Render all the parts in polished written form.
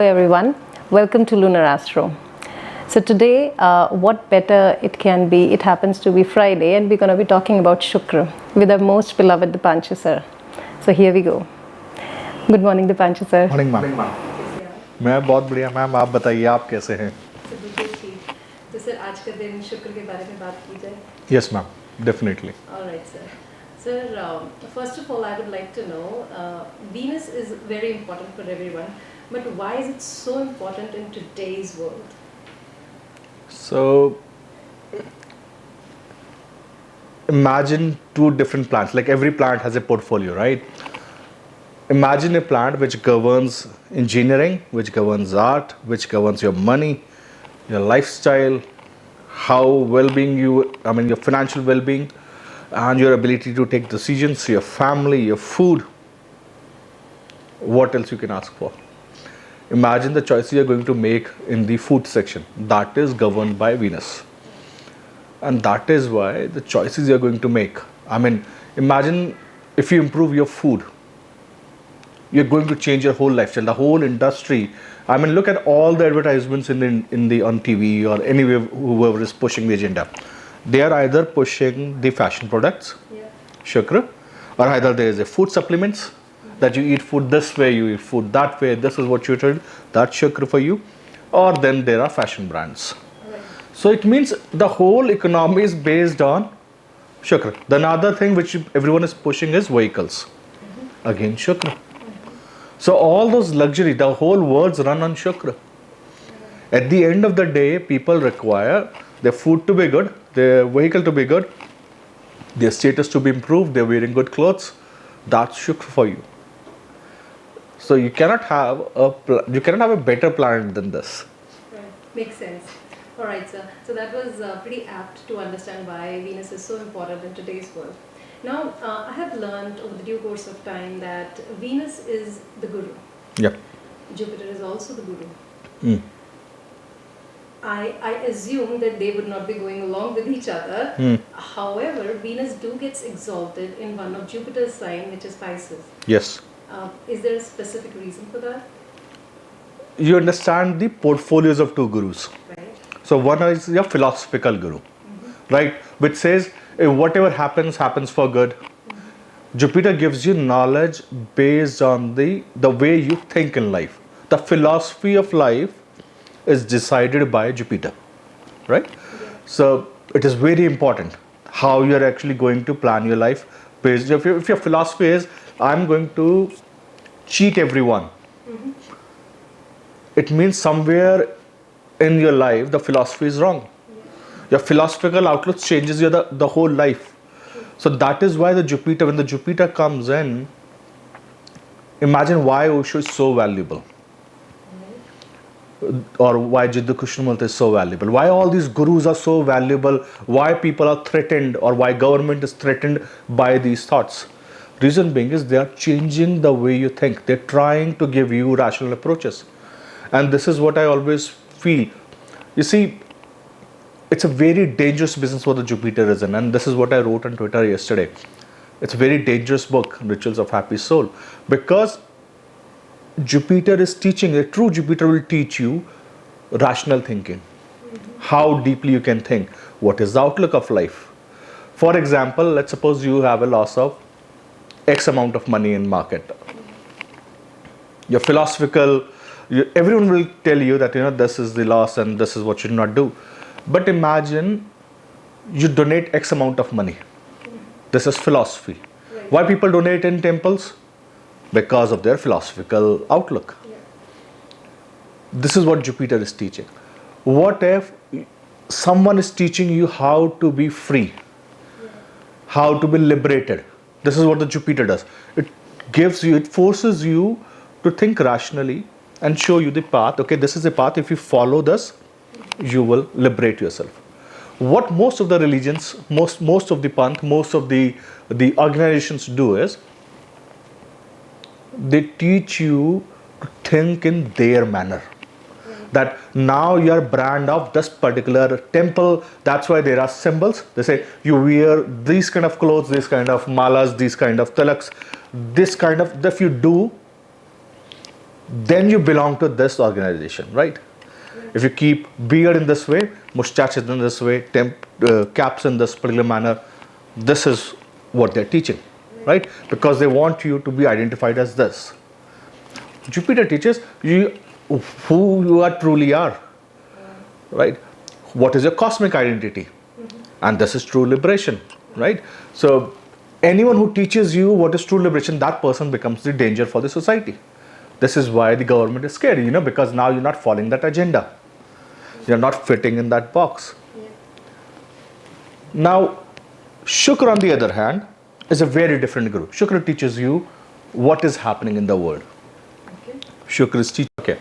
Hello everyone, welcome to Lunar Astro. So today, what better it can be, it happens to be Friday and we're going to be talking about Shukra with our most beloved Dipanshu sir. So here we go. Good morning Dipanshu sir. Morning ma'am. मैं बहुत बढ़िया ma'am, आप बताइए आप कैसे हैं? बिल्कुल ठीक। तो सर आज का दिन शुक्र के बारे में बात की जाए। Yes ma'am, definitely. Alright sir. Sir, first of all I would like to know, Venus is very important for everyone, but why is it so important in today's world? So imagine two different plants, like every plant has a portfolio, right? Imagine a plant which governs engineering, which governs art, which governs your money, your lifestyle, how well-being your financial well-being, and your ability to take decisions, your family, your food. What else you can ask for? Imagine the choices you're going to make in the food section. That is governed by Venus. And that is why the choices you're going to make. Imagine if you improve your food, you're going to change your whole lifestyle, the whole industry. Look at all the advertisements on TV or anywhere, whoever is pushing the agenda. They are either pushing the fashion products, Shukra, or either there is a food supplements, that you eat food this way, you eat food that way, this is what you should, that's Shukra for you, or then there are fashion brands. Right. So it means the whole economy is based on Shukra. The another thing which everyone is pushing is vehicles. Again Shukra. So all those luxury, the whole world's run on Shukra. At the end of the day, people require their food to be good, their vehicle to be good, their status to be improved, they're wearing good clothes. That's Shukra for you. So you cannot have a better planet than this. Right, makes sense. All right, sir. So that was pretty apt to understand why Venus is so important in today's world. Now, I have learned over the due course of time that Venus is the guru. Yep. Jupiter is also the guru. Mm. I assume that they would not be going along with each other. Mm. However, Venus gets exalted in one of Jupiter's sign, which is Pisces. Yes. Is there a specific reason for that? You understand the portfolios of two gurus. Right. So one is your philosophical guru, right? Which says whatever happens for good. Jupiter gives you knowledge based on the way you think in life. The philosophy of life is decided by Jupiter, right? Yeah. So it is very important how you are actually going to plan your life based. If your philosophy is I'm going to cheat everyone, it means somewhere in your life the philosophy is wrong. Yeah. Your philosophical outlook changes the whole life. So that is why when the Jupiter comes in, imagine why Osho is so valuable. Or why Jiddu Krishnamurti is so valuable. Why all these gurus are so valuable. Why people are threatened, or why government is threatened by these thoughts. Reason being is they are changing the way you think. They're trying to give you rational approaches. And this is what I always feel. You see, it's a very dangerous business what the Jupiter is in. And this is what I wrote on Twitter yesterday. It's a very dangerous book, Rituals of Happy Soul. Because Jupiter is teaching, a true Jupiter will teach you rational thinking. How deeply you can think. What is the outlook of life? For example, let's suppose you have a loss of X amount of money in market. Your philosophical, everyone will tell you that this is the loss and this is what you should not do. But imagine you donate X amount of money. This is philosophy. Right. Why people donate in temples? Because of their philosophical outlook. Yeah. This is what Jupiter is teaching. What if someone is teaching you how to be free, how to be liberated? This is what the Jupiter does. It forces you to think rationally and show you the path. Okay, this is the path. If you follow this, you will liberate yourself. What most of the religions, most of the panth, most of the organizations do is they teach you to think in their manner. That now you are brand of this particular temple. That's why there are symbols. They say you wear these kind of clothes, these kind of malas, these kind of tilaks, this kind of, if you do, then you belong to this organization, right? If you keep beard in this way, mustaches in this way, caps in this particular manner, this is what they're teaching, right? Because they want you to be identified as this. Jupiter teaches you who you are truly are, right? What is your cosmic identity? And this is true liberation, right? So anyone who teaches you what is true liberation, that person becomes the danger for the society. This is why the government is scared, because now you're not following that agenda. You're not fitting in that box. Yeah. Now, Shukra, on the other hand, is a very different guru. Shukra teaches you what is happening in the world. Okay. Shukra is teaching. Okay.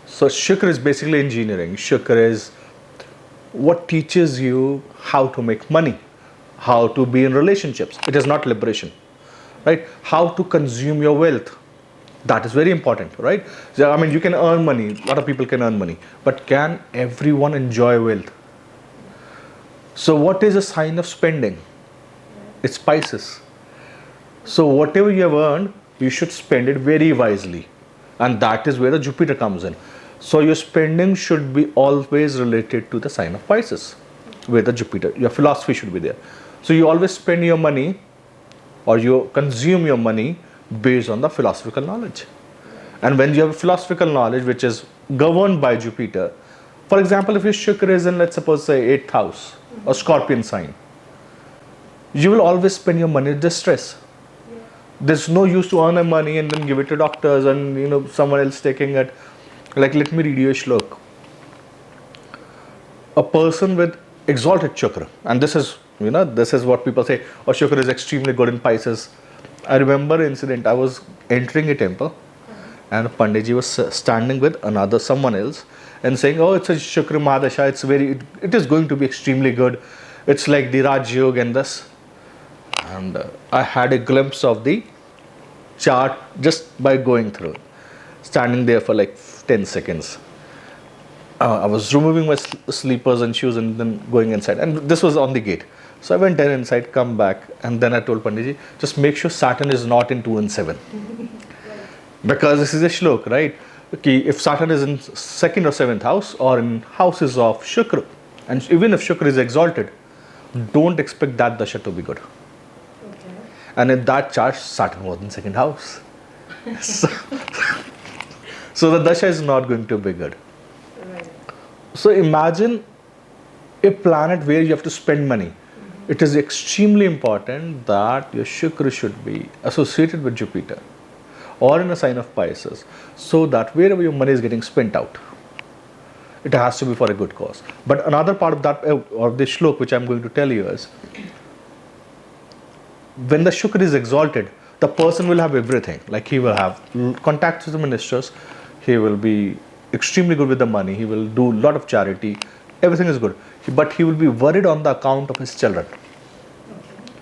So Shukra is basically engineering. Shukra is what teaches you how to make money, how to be in relationships. It is not liberation, right? How to consume your wealth. That is very important, right? So, you can earn money. A lot of people can earn money. But can everyone enjoy wealth? So what is a sign of spending? It's Pisces. So whatever you have earned, you should spend it very wisely. And that is where the Jupiter comes in. So your spending should be always related to the sign of Pisces, where the Jupiter, your philosophy should be there. So you always spend your money, or you consume your money based on the philosophical knowledge. And when you have philosophical knowledge which is governed by Jupiter, for example, if your Shukra is in, let's suppose, say 8th house or Scorpion sign, you will always spend your money in distress. There's no use to earn money and then give it to doctors and someone else taking it. Like, let me read you a shlok. A person with exalted chakra, and this is what people say, or Shukra is extremely good in Pisces. I remember an incident. I was entering a temple and Panditji was standing with someone else and saying, oh, it's a Shukra Mahadasha, it is going to be extremely good. It's like the Raj Yoga and this. And I had a glimpse of the chart just by going through, standing there for like 10 seconds. I was removing my slippers and shoes and then going inside. And this was on the gate. So I went inside, come back, and then I told Panditji, just make sure Saturn is not in 2 and 7. Because this is a shlok, right? Okay, if Saturn is in 2nd or 7th house or in houses of Shukra, and even if Shukra is exalted, don't expect that dasha to be good. Okay. And in that chart, Saturn was in 2nd house. So the dasha is not going to be good. Right. So imagine a planet where you have to spend money. It is extremely important that your Shukra should be associated with Jupiter or in a sign of Pisces, so that wherever your money is getting spent out, it has to be for a good cause. But another part of that, or the shlok which I am going to tell you is, when the Shukra is exalted, the person will have everything. Like he will have contacts with the ministers, he will be extremely good with the money, he will do a lot of charity, everything is good. But he will be worried on the account of his children. Okay.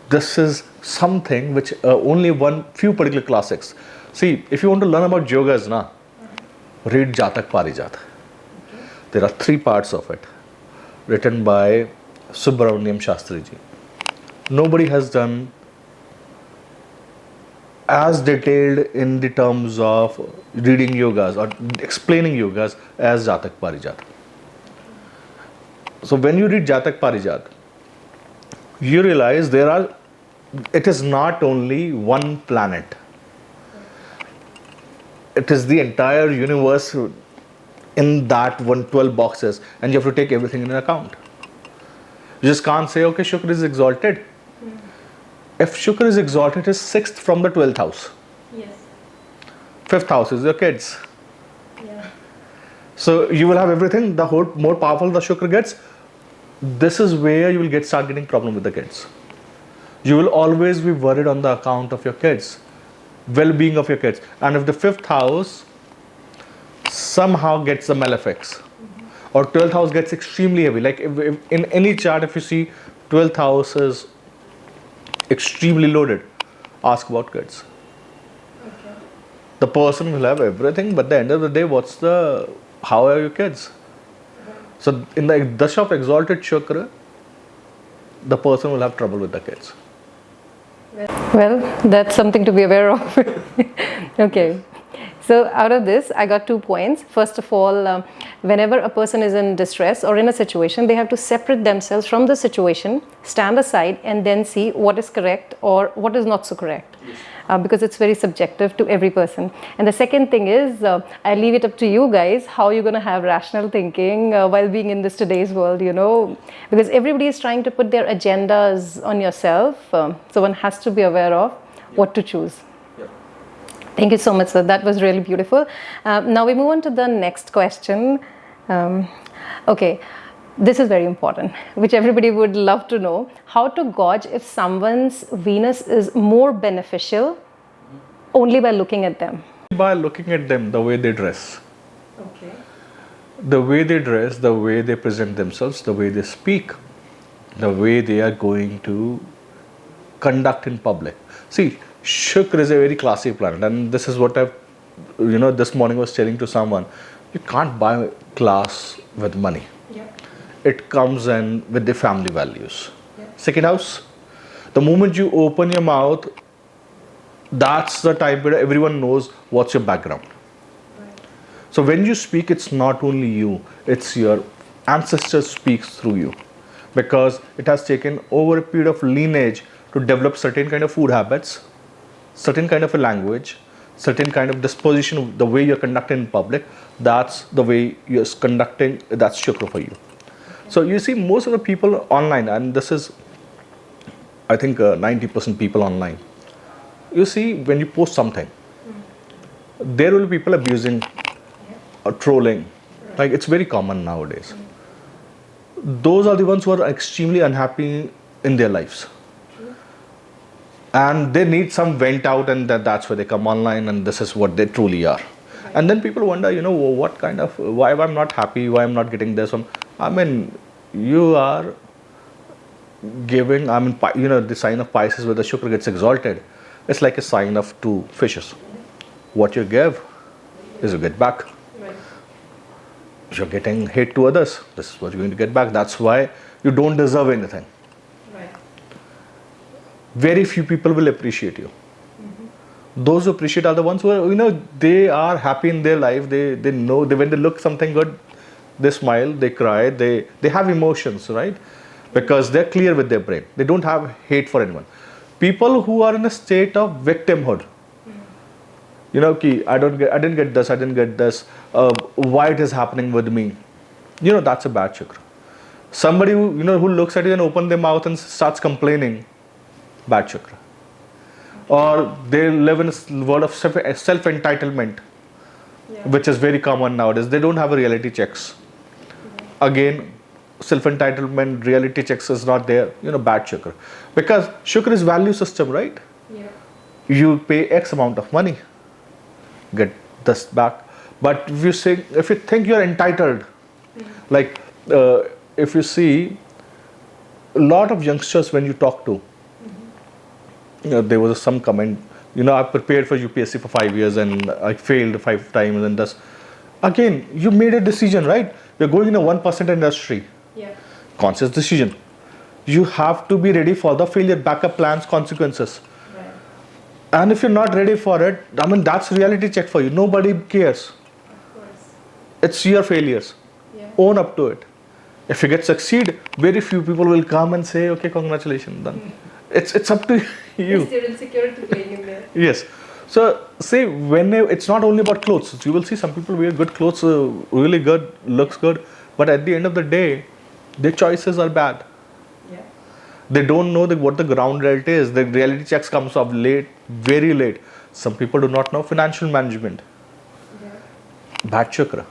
This is something which only few particular classics. See, if you want to learn about yogas, read Jatak Parijat. Okay. There are 3 parts of it, written by Subramaniam Shastri ji. Nobody has done as detailed in the terms of reading yogas or explaining yogas as Jatak Parijat. So when you read Jatak Parijat, you realize it is not only one planet. It is the entire universe in that 112 boxes, and you have to take everything into account. You just can't say, okay, Shukra is exalted. If Shukra is exalted, it is 6th from the 12th house. Yes. 5th house is your kids. Yeah. So you will have everything. The more powerful the Shukra gets, this is where you will start getting problem with the kids. You will always be worried on the account of your kids, well-being of your kids. And if the 5th house somehow gets the malefics, or 12th house gets extremely heavy, like if in any chart, if you see 12th house is extremely loaded, ask about kids. Okay. The person will have everything, but at the end of the day, how are your kids? So in the dasha of exalted Shukra, the person will have trouble with the kids. Well, that's something to be aware of. Okay. So out of this, I got 2 points. First of all, whenever a person is in distress or in a situation, they have to separate themselves from the situation, stand aside, and then see what is correct or what is not so correct. Yes. Because it's very subjective to every person. And the second thing is, I leave it up to you guys how you're going to have rational thinking while being in this today's world, because everybody is trying to put their agendas on yourself. So one has to be aware of what to choose. Thank you so much, sir. That was really beautiful. Now we move on to the next question. Okay, this is very important, which everybody would love to know. How to gauge if someone's Venus is more beneficial only by looking at them? By looking at them, the way they dress. Okay. The way they dress, the way they present themselves, the way they speak, the way they are going to conduct in public. See, Shukra is a very classy planet, and this is what this morning was telling to someone. You can't buy class with money. Yep. It comes in with the family values. Yep. Second house, the moment you open your mouth, that's the time where everyone knows what's your background. Right. So when you speak, it's not only you, it's your ancestors speaks through you, because it has taken over a period of lineage to develop certain kind of food habits, certain kind of a language, certain kind of disposition, the way you're conducting in public. That's the way you're conducting, that's Shukra for you. Okay. So you see most of the people online, and this is, I think 90% people online. You see when you post something, there will be people abusing or trolling. Like it's very common nowadays. Those are the ones who are extremely unhappy in their lives. And they need some vent out, and that's where they come online, and this is what they truly are. Right. And then people wonder, what kind of, why I'm not happy, why I'm not getting this one. I mean, you are giving, the sign of Pisces where the Shukra gets exalted. It's like a sign of two fishes. What you give is you get back. Right. You're getting hate to others. This is what you're going to get back. That's why you don't deserve anything. Very few people will appreciate you. Mm-hmm. Those who appreciate are the ones who are, they are happy in their life. They know when they look something good, they smile, they cry, they have emotions, right? Because they're clear with their brain. They don't have hate for anyone. People who are in a state of victimhood, I didn't get this, why it is happening with me, that's a bad Shukra. Somebody who looks at you and opens their mouth and starts complaining, bad Shukra. Or they live in a world of self-entitlement, which is very common nowadays. They don't have a reality checks. Again, self-entitlement, reality checks is not there, bad Shukra. Because Shukra is value system, right? Yeah. You pay X amount of money, get this back. But if you think you're entitled, like if you see a lot of youngsters when you talk to, there was some comment, I prepared for UPSC for 5 years and I failed 5 times and thus. Again, you made a decision, right? You're going in a 1% industry. Yeah. Conscious decision. You have to be ready for the failure, backup plans, consequences. Right. And if you're not ready for it, that's reality check for you. Nobody cares. Of course. It's your failures. Yeah. Own up to it. If you succeed, very few people will come and say, okay, congratulations, done. It's up to you. Is there insecurity playing in there? Yes. So, say, it's not only about clothes. You will see some people wear good clothes, really good, looks good. But at the end of the day, their choices are bad. Yeah. They don't know what the ground reality is. The reality checks comes up late, very late. Some people do not know financial management. Yeah. Bad Shukra.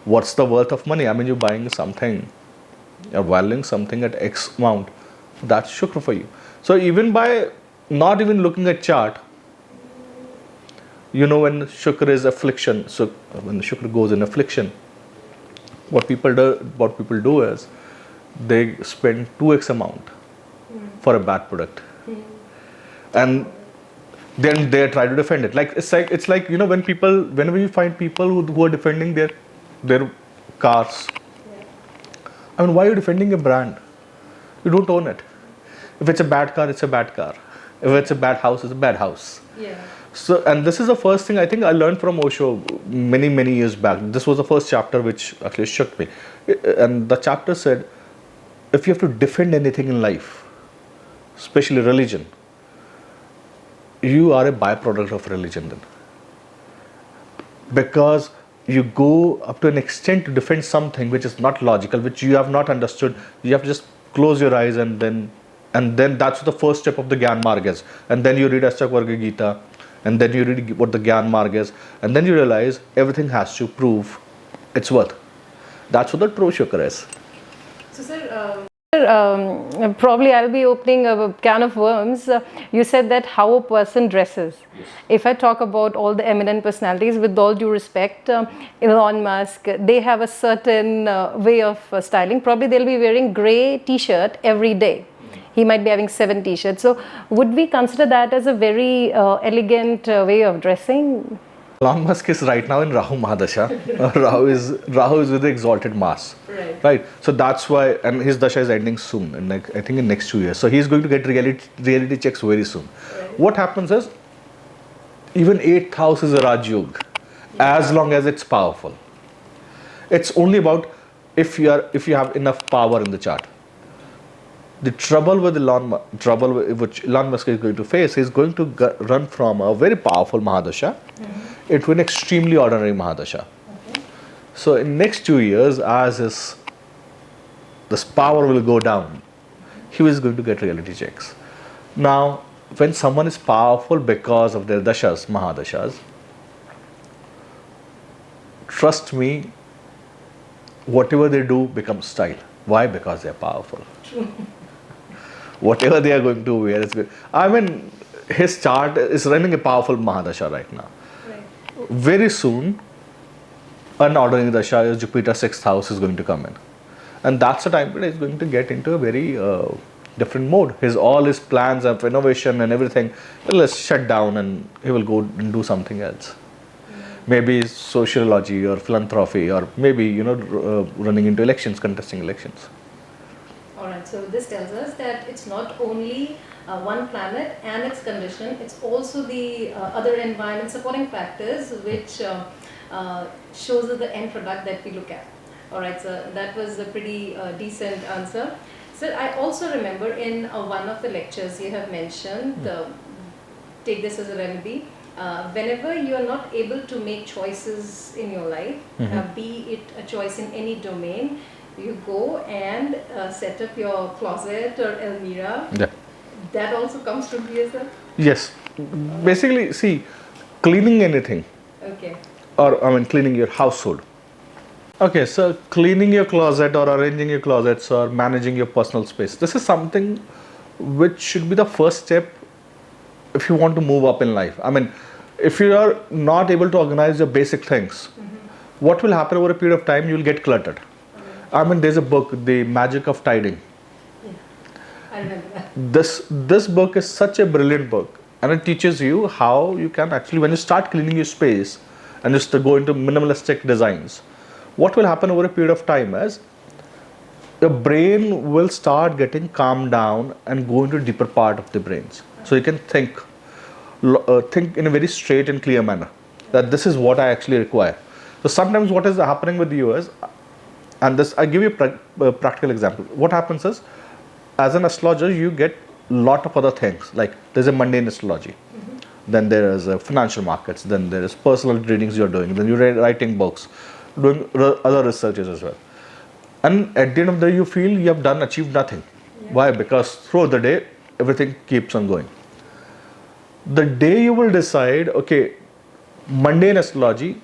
What's the worth of money? You're buying something, you're valuing something at X amount. That's Shukra for you. So even by not even looking at chart, when Shukra is affliction, so when the Shukra goes in affliction, what people do is they spend 2x amount for a bad product, and then they try to defend it. It's like whenever you find people who are defending their cars. Why are you defending a brand? You don't own it. If it's a bad car, it's a bad car. If it's a bad house, it's a bad house. Yeah. So, and this is the first thing I think I learned from Osho many years back. This was the first chapter which actually shook me. And the chapter said, if you have to defend anything in life, especially religion, you are a byproduct of religion then. Because you go up to an extent to defend something which is not logical, which you have not understood. You have to just close your eyes and then that's the first step of the Gyan Marg is. And then you read Ashtakvarga Gita, and then you read what the Gyan Marg is, and then you realize everything has to prove its worth. That's what the true Shukra is. So, sir, probably I'll be opening a can of worms. You said that how a person dresses. Yes. If I talk about all the eminent personalities, with all due respect, Elon Musk, they have a certain way of styling. Probably they'll be wearing grey t-shirt every day. He might be having 7 t-shirts. So would we consider that as a very elegant way of dressing? Elon Musk is right now in Rahu Mahadasha. Rahu is with the exalted Mars. Right. So that's why, and his dasha is ending soon, and I think in next 2 years. So he's going to get reality checks very soon. Right. What happens is, even 8th house is a Raj Yog, as long as it's powerful. It's only about if you have enough power in the chart. The trouble with which Elon Musk is going to face, he's going to run from a very powerful Mahadasha into an extremely ordinary Mahadasha. Okay. So in next 2 years, as this power will go down, he is going to get reality checks. Now, when someone is powerful because of their dashas, Mahadashas, trust me, whatever they do becomes style. Why? Because they are powerful. True. Whatever they are going to wear is good. I mean, his chart is running a powerful Mahadasha right now. Right. Very soon, an ordinary dasha is Jupiter 6th house is going to come in. And that's the time that he's going to get into a very different mode. All his plans of innovation and everything will shut down, and he will go and do something else. Maybe sociology or philanthropy, or maybe, running into elections, contesting elections. Alright, so this tells us that it's not only one planet and its condition, it's also the other environment supporting factors which shows us the end product that we look at. Alright, so that was a pretty decent answer. So I also remember in one of the lectures you have mentioned, take this as a remedy, whenever you are not able to make choices in your life, be it a choice in any domain, you go and set up your closet or almirah. Yeah. That also comes to be as a... Yes. Basically, see, cleaning anything. Okay. Or, cleaning your household. Okay, so cleaning your closet or arranging your closets or managing your personal space. This is something which should be the first step if you want to move up in life. If you are not able to organize your basic things, what will happen over a period of time? You will get cluttered. There's a book, The Magic of Tidying. Yeah, I remember that. This book is such a brilliant book, and it teaches you how you can actually, when you start cleaning your space and just go into minimalistic designs, what will happen over a period of time is your brain will start getting calmed down and go into a deeper part of the brains. So you can think in a very straight and clear manner that this is what I actually require. So sometimes what is happening with you is, and this, I give you a practical example. What happens is, as an astrologer, you get a lot of other things. Like there's a mundane astrology, then there is financial markets, then there is personal readings you're doing, then you're writing books, doing other researches as well. And at the end of the day, you feel you have achieved nothing. Yeah. Why? Because throughout the day, everything keeps on going. The day you will decide, okay, mundane astrology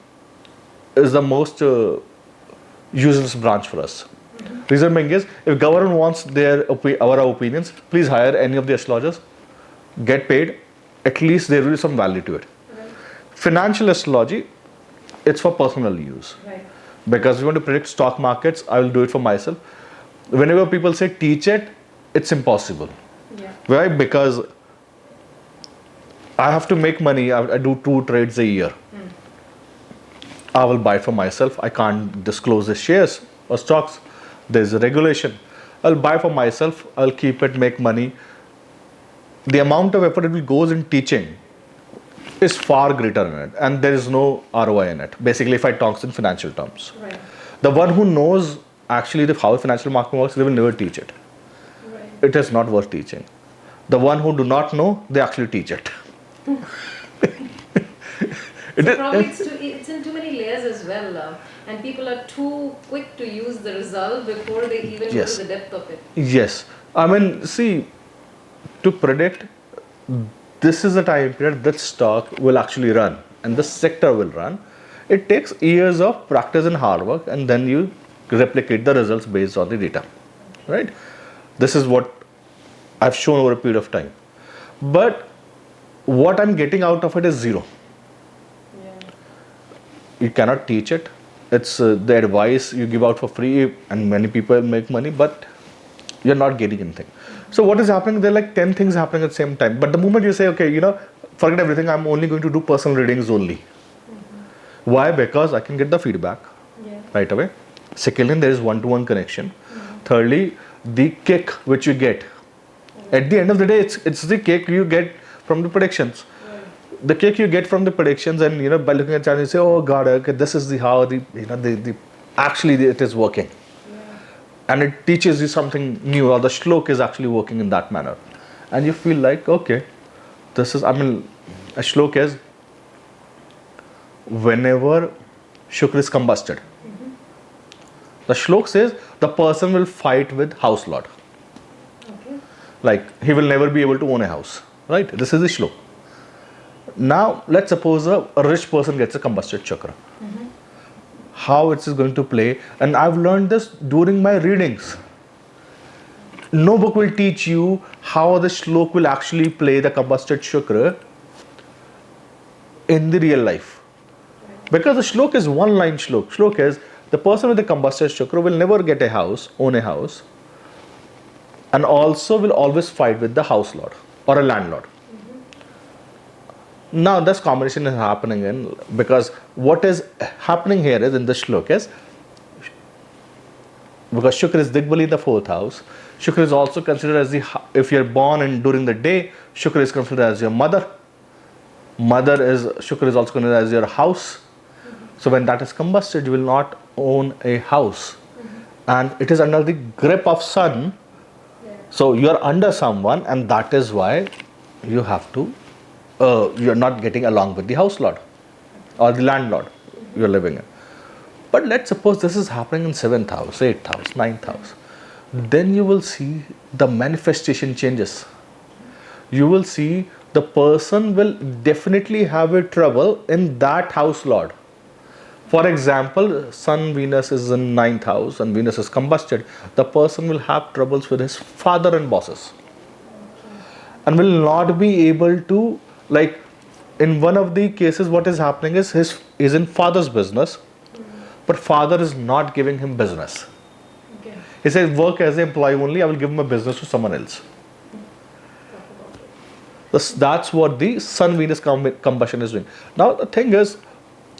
is the most useless branch for us. Reason being is, if government wants our opinions, please hire any of the astrologers, get paid, at least there will be some value to it. Right. Financial astrology, it's for personal use. Right. Because if you want to predict stock markets, I will do it for myself. Whenever people say teach it, it's impossible. Yeah. Why? Because I have to make money. I do 2 trades a year. I will buy for myself. I can't disclose the shares or stocks. There's a regulation. I'll buy for myself. I'll keep it, make money. The amount of effort that goes in teaching is far greater in it, and there is no ROI in it. Basically, if I talk in financial terms, Right. the one who knows actually how financial marketing works, they will never teach it. Right. It is not worth teaching. The one who do not know, they actually teach it. Probably it's in too many layers as well, and people are too quick to use the result before they even go to the depth of it. Yes. I mean, see, to predict, this is the time period that stock will actually run and the sector will run. It takes years of practice and hard work, and then you replicate the results based on the data, right? This is what I've shown over a period of time. But what I'm getting out of it is zero. You cannot teach it. It's the advice you give out for free, and many people make money, but you're not getting anything. So what is happening? There are like 10 things happening at the same time. But the moment you say, okay, forget everything, I'm only going to do personal readings only. Why? Because I can get the feedback right away. Secondly, there is one-to-one connection. Thirdly, the kick which you get. At the end of the day, it's the kick you get from the predictions. The kick you get from the predictions, and by looking at chart, you say, oh God, okay, this is how actually it is working. And it teaches you something new, or the shlok is actually working in that manner. And you feel like, okay, a shlok is whenever Shukra is combusted. The shlok says the person will fight with house lord. Like he will never be able to own a house, right? This is the shlok. Now, let's suppose a rich person gets a combusted chakra. How it is going to play, and I've learned this during my readings. No book will teach you how the shlok will actually play the combusted chakra in the real life. Because the shlok is one line shlok. Shlok is the person with the combusted chakra will never get a house, own a house, and also will always fight with the house lord or a landlord. Now this combination is happening because what is happening here is in the shlok is, because Shukra is Digbali in the 4th house, Shukra is also considered as if you're born during the day, Shukra is considered as your mother. Shukra is also considered as your house. So when that is combusted, you will not own a house. And it is under the grip of sun. So you are under someone, and that is why you have to you're not getting along with the house lord or the landlord you're living in. But let's suppose this is happening in 7th house, 8th house, 9th house. Then you will see the manifestation changes. You will see the person will definitely have a trouble in that house lord. For example, Sun Venus is in 9th house and Venus is combusted. The person will have troubles with his father and bosses, and will not be able to, like in one of the cases what is happening is is in father's business, but father is not giving him business. He says work as an employee only, I will give him a business to someone else. That's what the Sun Venus combustion is doing. Now the thing is,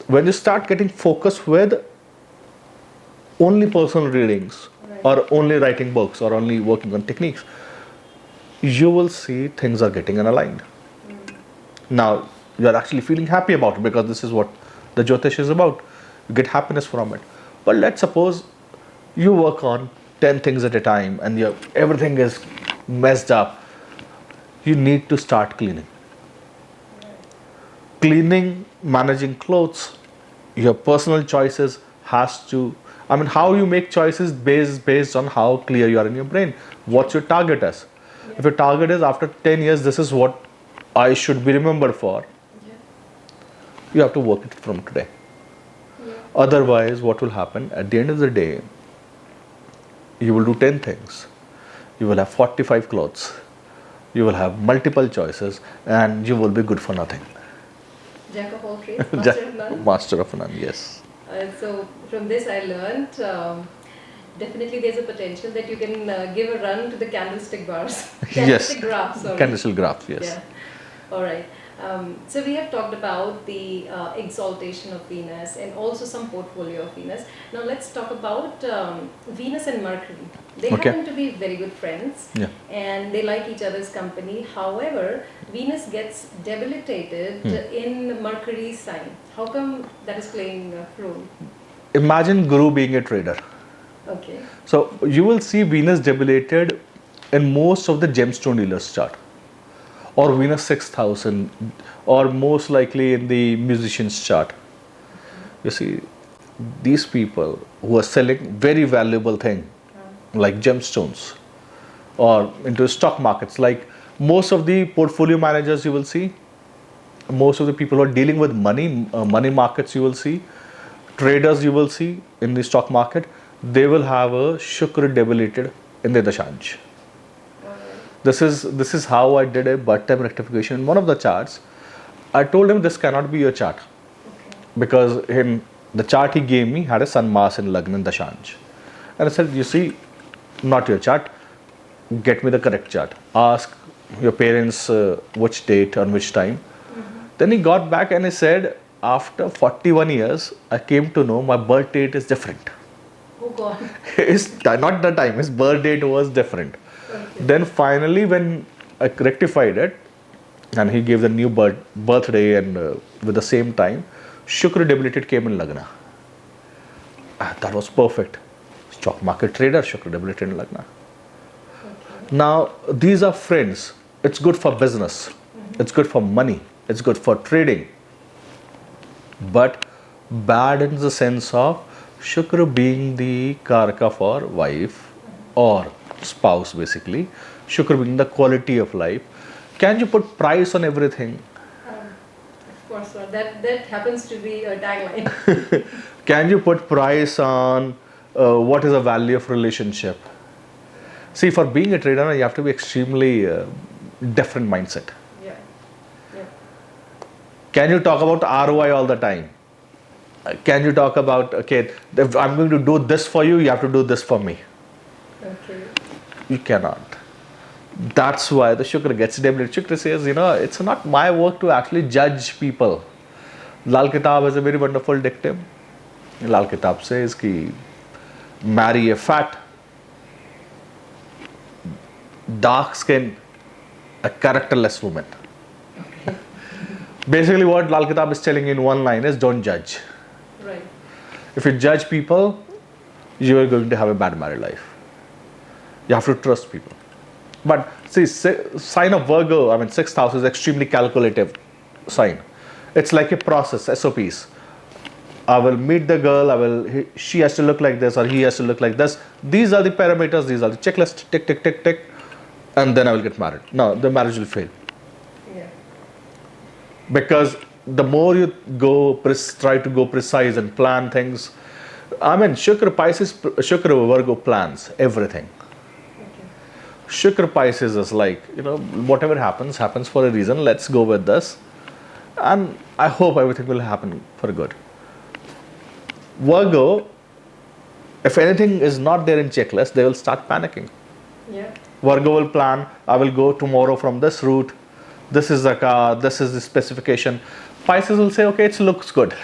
when you start getting focused with only personal readings, or only writing books, or only working on techniques, you will see things are getting unaligned. Now you are actually feeling happy about it, because this is what the Jyotish is about. You get happiness from it. But let's suppose you work on 10 things at a time and everything is messed up. You need to start cleaning. Cleaning, managing clothes, your personal choices has to, how you make choices based on how clear you are in your brain. What's your target is? If your target is after 10 years, this is what I should be remembered for. You have to work it from today. Otherwise, what will happen? At the end of the day, you will do 10 things. You will have 45 clothes. You will have multiple choices, and you will be good for nothing. Jack of all trades, master of none. Master of none, yes. So from this I learned definitely there's a potential that you can give a run to the candlestick bars. Candlestick graphs, sorry. Candlestick graphs, yes. Yeah. All right. So we have talked about the exaltation of Venus and also some portfolio of Venus. Now let's talk about Venus and Mercury. They Okay. happen to be very good friends, Yeah. and they like each other's company. However, Venus gets debilitated in Mercury's sign. How come that is playing a role? Imagine Guru being a trader. Okay. So you will see Venus debilitated in most of the gemstone dealers chart, or Venus 6000, or most likely in the musician's chart. You see, these people who are selling very valuable thing like gemstones or into stock markets, like most of the portfolio managers you will see, most of the people who are dealing with money, money markets you will see, traders you will see in the stock market, they will have a Shukra debilitated in their dashansh. This is how I did a birth time rectification in one of the charts. I told him this cannot be your chart, because in the chart he gave me had a Sun Mars in Lagna and Dashansh, and I said, you see, not your chart. Get me the correct chart. Ask your parents which date and which time. Then he got back and he said, after 41 years, I came to know my birth date is different. Oh God. Not the time, his birth date was different. Okay. Then finally, when I rectified it, and he gave the new birthday and with the same time, Shukra debilitated came in Lagna. That was perfect. Stock market trader, Shukra debilitated in Lagna. Okay. Now, these are friends. It's good for business. It's good for money. It's good for trading. But bad in the sense of Shukra being the karaka for wife or spouse, basically. Shukra being the quality of life. Can you put price on everything? Of course not. That happens to be a tagline. Can you put price on what is the value of relationship? See, for being a trader, you have to be extremely different mindset. Yeah. Yeah. Can you talk about ROI all the time? Can you talk about, okay, if I'm going to do this for you, you have to do this for me? Okay. You cannot. That's why the Shukra gets debilitated. Shukra says, it's not my work to actually judge people. Lal Kitab has a very wonderful dictum. Lal Kitab says ki marry a fat, dark skin, a characterless woman. Okay. Basically what Lal Kitab is telling you in one line is don't judge. Right. If you judge people, you are going to have a bad married life. You have to trust people. But see, sign of Virgo, 6th house is extremely calculative sign. It's like a process, SOPs. I will meet the girl, she has to look like this or he has to look like this. These are the parameters, these are the checklist, tick, tick, tick, tick. And then I will get married. No, the marriage will fail. Yeah. Because the more you try to go precise and plan things. Shukra Virgo plans everything. Shukra Pisces is like, whatever happens for a reason. Let's go with this. And I hope everything will happen for good. Virgo, if anything is not there in checklist, they will start panicking. Yeah. Virgo will plan, I will go tomorrow from this route. This is the car, this is the specification. Pisces will say, okay, it looks good.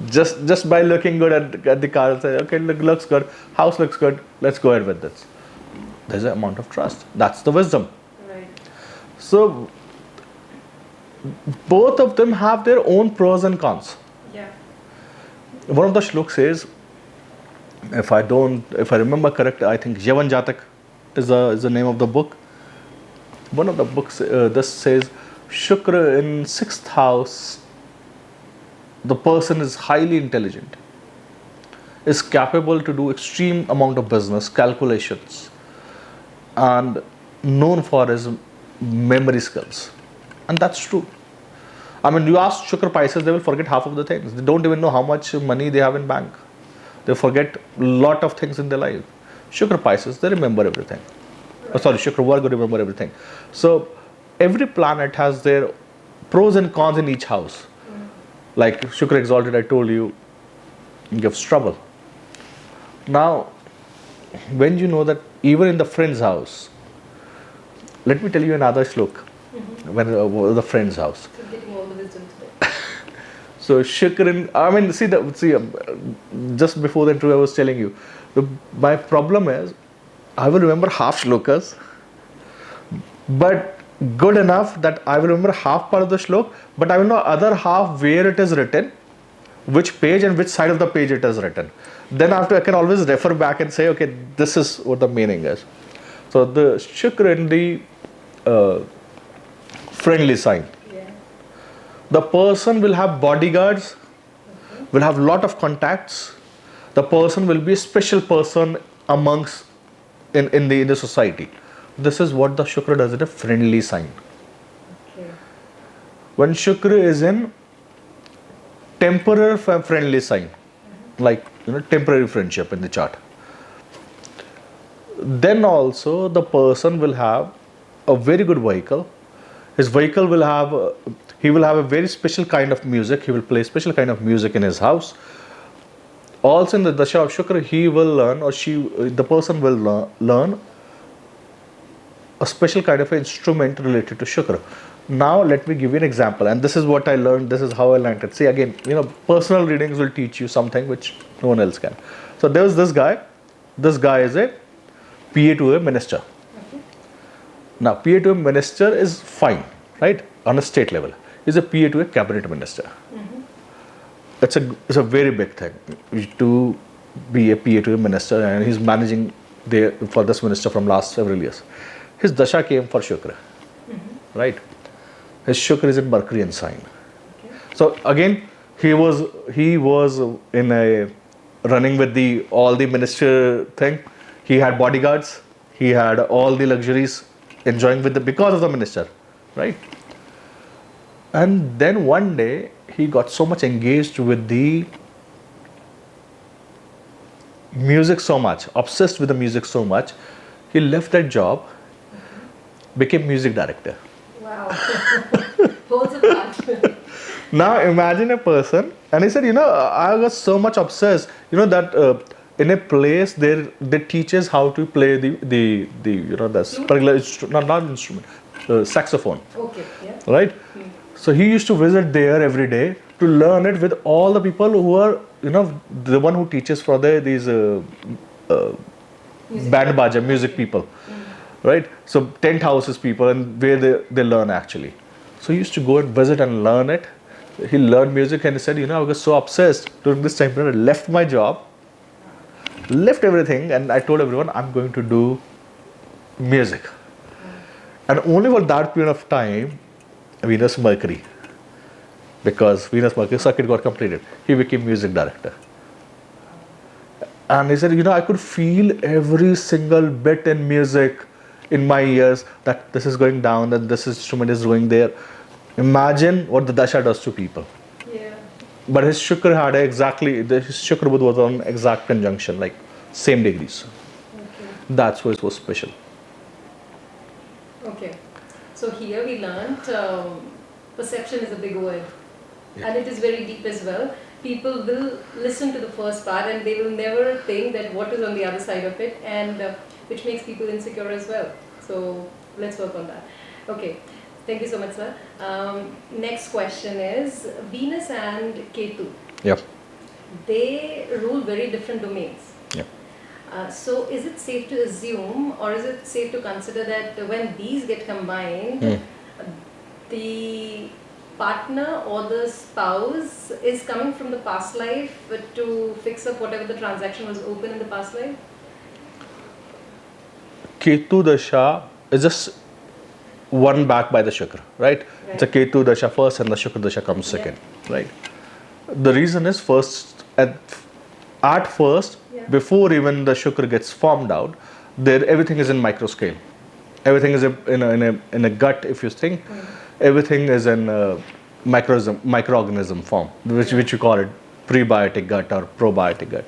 just by looking good at the car, say, okay, looks good, house looks good, let's go ahead with this. There's an amount of trust. That's the wisdom. Right. So, both of them have their own pros and cons. Yeah. One of the shlokas says, if I remember correct, I think Yavan Jatak is the name of the book. One of the books, this says, Shukra in 6th house, the person is highly intelligent, is capable to do extreme amount of business, calculations, and known for his memory skills. And that's true. You ask Shukra Pisces, they will forget half of the things. They don't even know how much money they have in bank. They forget a lot of things in their life. Shukra Pisces, they remember everything. Shukra Virgo remember everything. So, every planet has their pros and cons in each house. Like Shukra exalted, I told you, gives trouble. Now, when you know that even in the friend's house, let me tell you another shlok. when the friend's house. So getting all the wisdom today. So Shukra, I mean, just before the interview I was telling you, my problem is, I will remember half shlokas, but good enough that I will remember half part of the shlok, but I will know other half where it is written, which page and which side of the page it is written. Then I can always refer back and say, okay, this is what the meaning is. So the Shukra in the friendly sign. Yeah. The person will have bodyguards, will have lot of contacts. The person will be a special person amongst in the society. This is what the Shukra does in a friendly sign. Okay. When Shukra is in temporary friendly sign, like temporary friendship in the chart, then also the person will have a very good vehicle. His vehicle will have he will have a very special kind of music. He will play special kind of music in his house. Also in the Dasha of Shukra, he will learn, or the person will learn a special kind of instrument related to Shukra. Now let me give you an example, and this is what I learned. This is how I learned it. See, again, personal readings will teach you something which no one else can. So there was this guy. This guy is a PA to a minister. Okay. Now PA to a minister is fine, right? On a state level, he's a PA to a cabinet minister. It's a very big thing to be a PA to a minister, and he's managing for this minister from last several years. His dasha came for Shukra, right? His Shukra is in Mercury sign. Okay. So again, he was in a running with all the minister thing. He had bodyguards. He had all the luxuries, enjoying because of the minister, right? And then one day he got so much engaged with the music so much, obsessed with the music so much, he left that job, became music director. Wow. Holds apart. Now imagine a person, and he said, I was so much obsessed, that in a place they teaches how to play the particular not instrument, saxophone. Okay. Yeah. Right? So he used to visit there every day to learn it with all the people who are, the one who teaches for these band baja, music people. Right? So tent houses people, and where they learn actually. So he used to go and visit and learn it. He learned music, and he said, I was so obsessed during this time period. I left my job, left everything, and I told everyone I'm going to do music. And only for that period of time, Venus Mercury, because Venus Mercury circuit got completed, he became music director. And he said, I could feel every single bit in music in my ears, that this is going down, that this instrument is going there. Imagine what the dasha does to people. Yeah. But his Shukra had his Shukra Buddha was on exact conjunction, like same degrees. Okay. That's why it was special. Okay. So here we learned perception is a big word. Yeah. And it is very deep as well. People will listen to the first part and they will never think that what is on the other side of it, and which makes people insecure as well. So let's work on that. Okay. Thank you so much, sir. Next question is Venus and Ketu. Yep. They rule very different domains. Yep. So is it safe to assume, or is it safe to consider that when these get combined, the partner or the spouse is coming from the past life to fix up whatever the transaction was open in the past life? Ketu Dasha is just one back by the Shukra, right? It's a Ketu Dasha first and the Shukra Dasha comes second, right? The reason is at first, before even the Shukra gets formed out, everything is in micro scale. Everything is in a gut, if you think. Everything is in microorganism form, which we call it prebiotic gut or probiotic gut.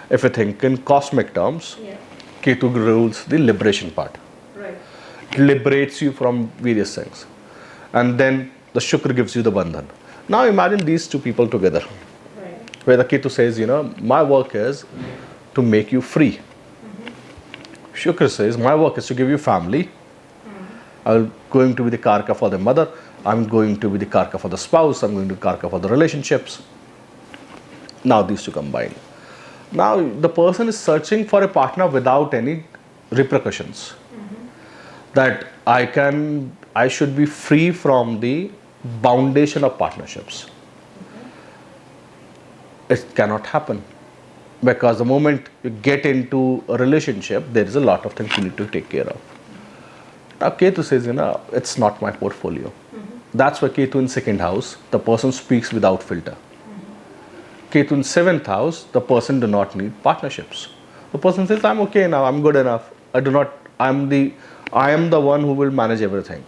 If you think in cosmic terms, Ketu rules the liberation part. Right. It liberates you from various things. And then the Shukra gives you the bandhan. Now imagine these two people together. Right. Where the Ketu says, my work is to make you free. Shukra says, my work is to give you family I'm going to be the karka for the mother. I'm going to be the karka for the spouse. I'm going to be karka for the relationships. Now these two combine. Now the person is searching for a partner without any repercussions. That I should be free from the foundation of partnerships. It cannot happen. Because the moment you get into a relationship, there is a lot of things you need to take care of. Now Ketu says, it's not my portfolio. That's why Ketu in 2nd house, the person speaks without filter. Ketu in 7th house, the person do not need partnerships. The person says, I'm okay now, I'm good enough. I am the one who will manage everything.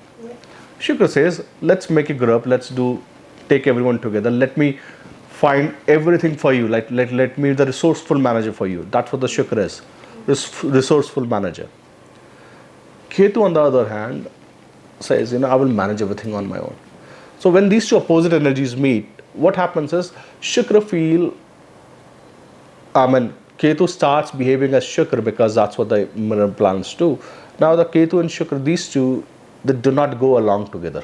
Shukra says, let's make a group, take everyone together, let me find everything for you, let me be the resourceful manager for you. That's what the Shukra is, resourceful manager. Ketu on the other hand says, I will manage everything on my own. So when these two opposite energies meet, what happens is Shukra Ketu starts behaving as Shukra because that's what the mirror planets do. Now the Ketu and Shukra, these two, they do not go along together.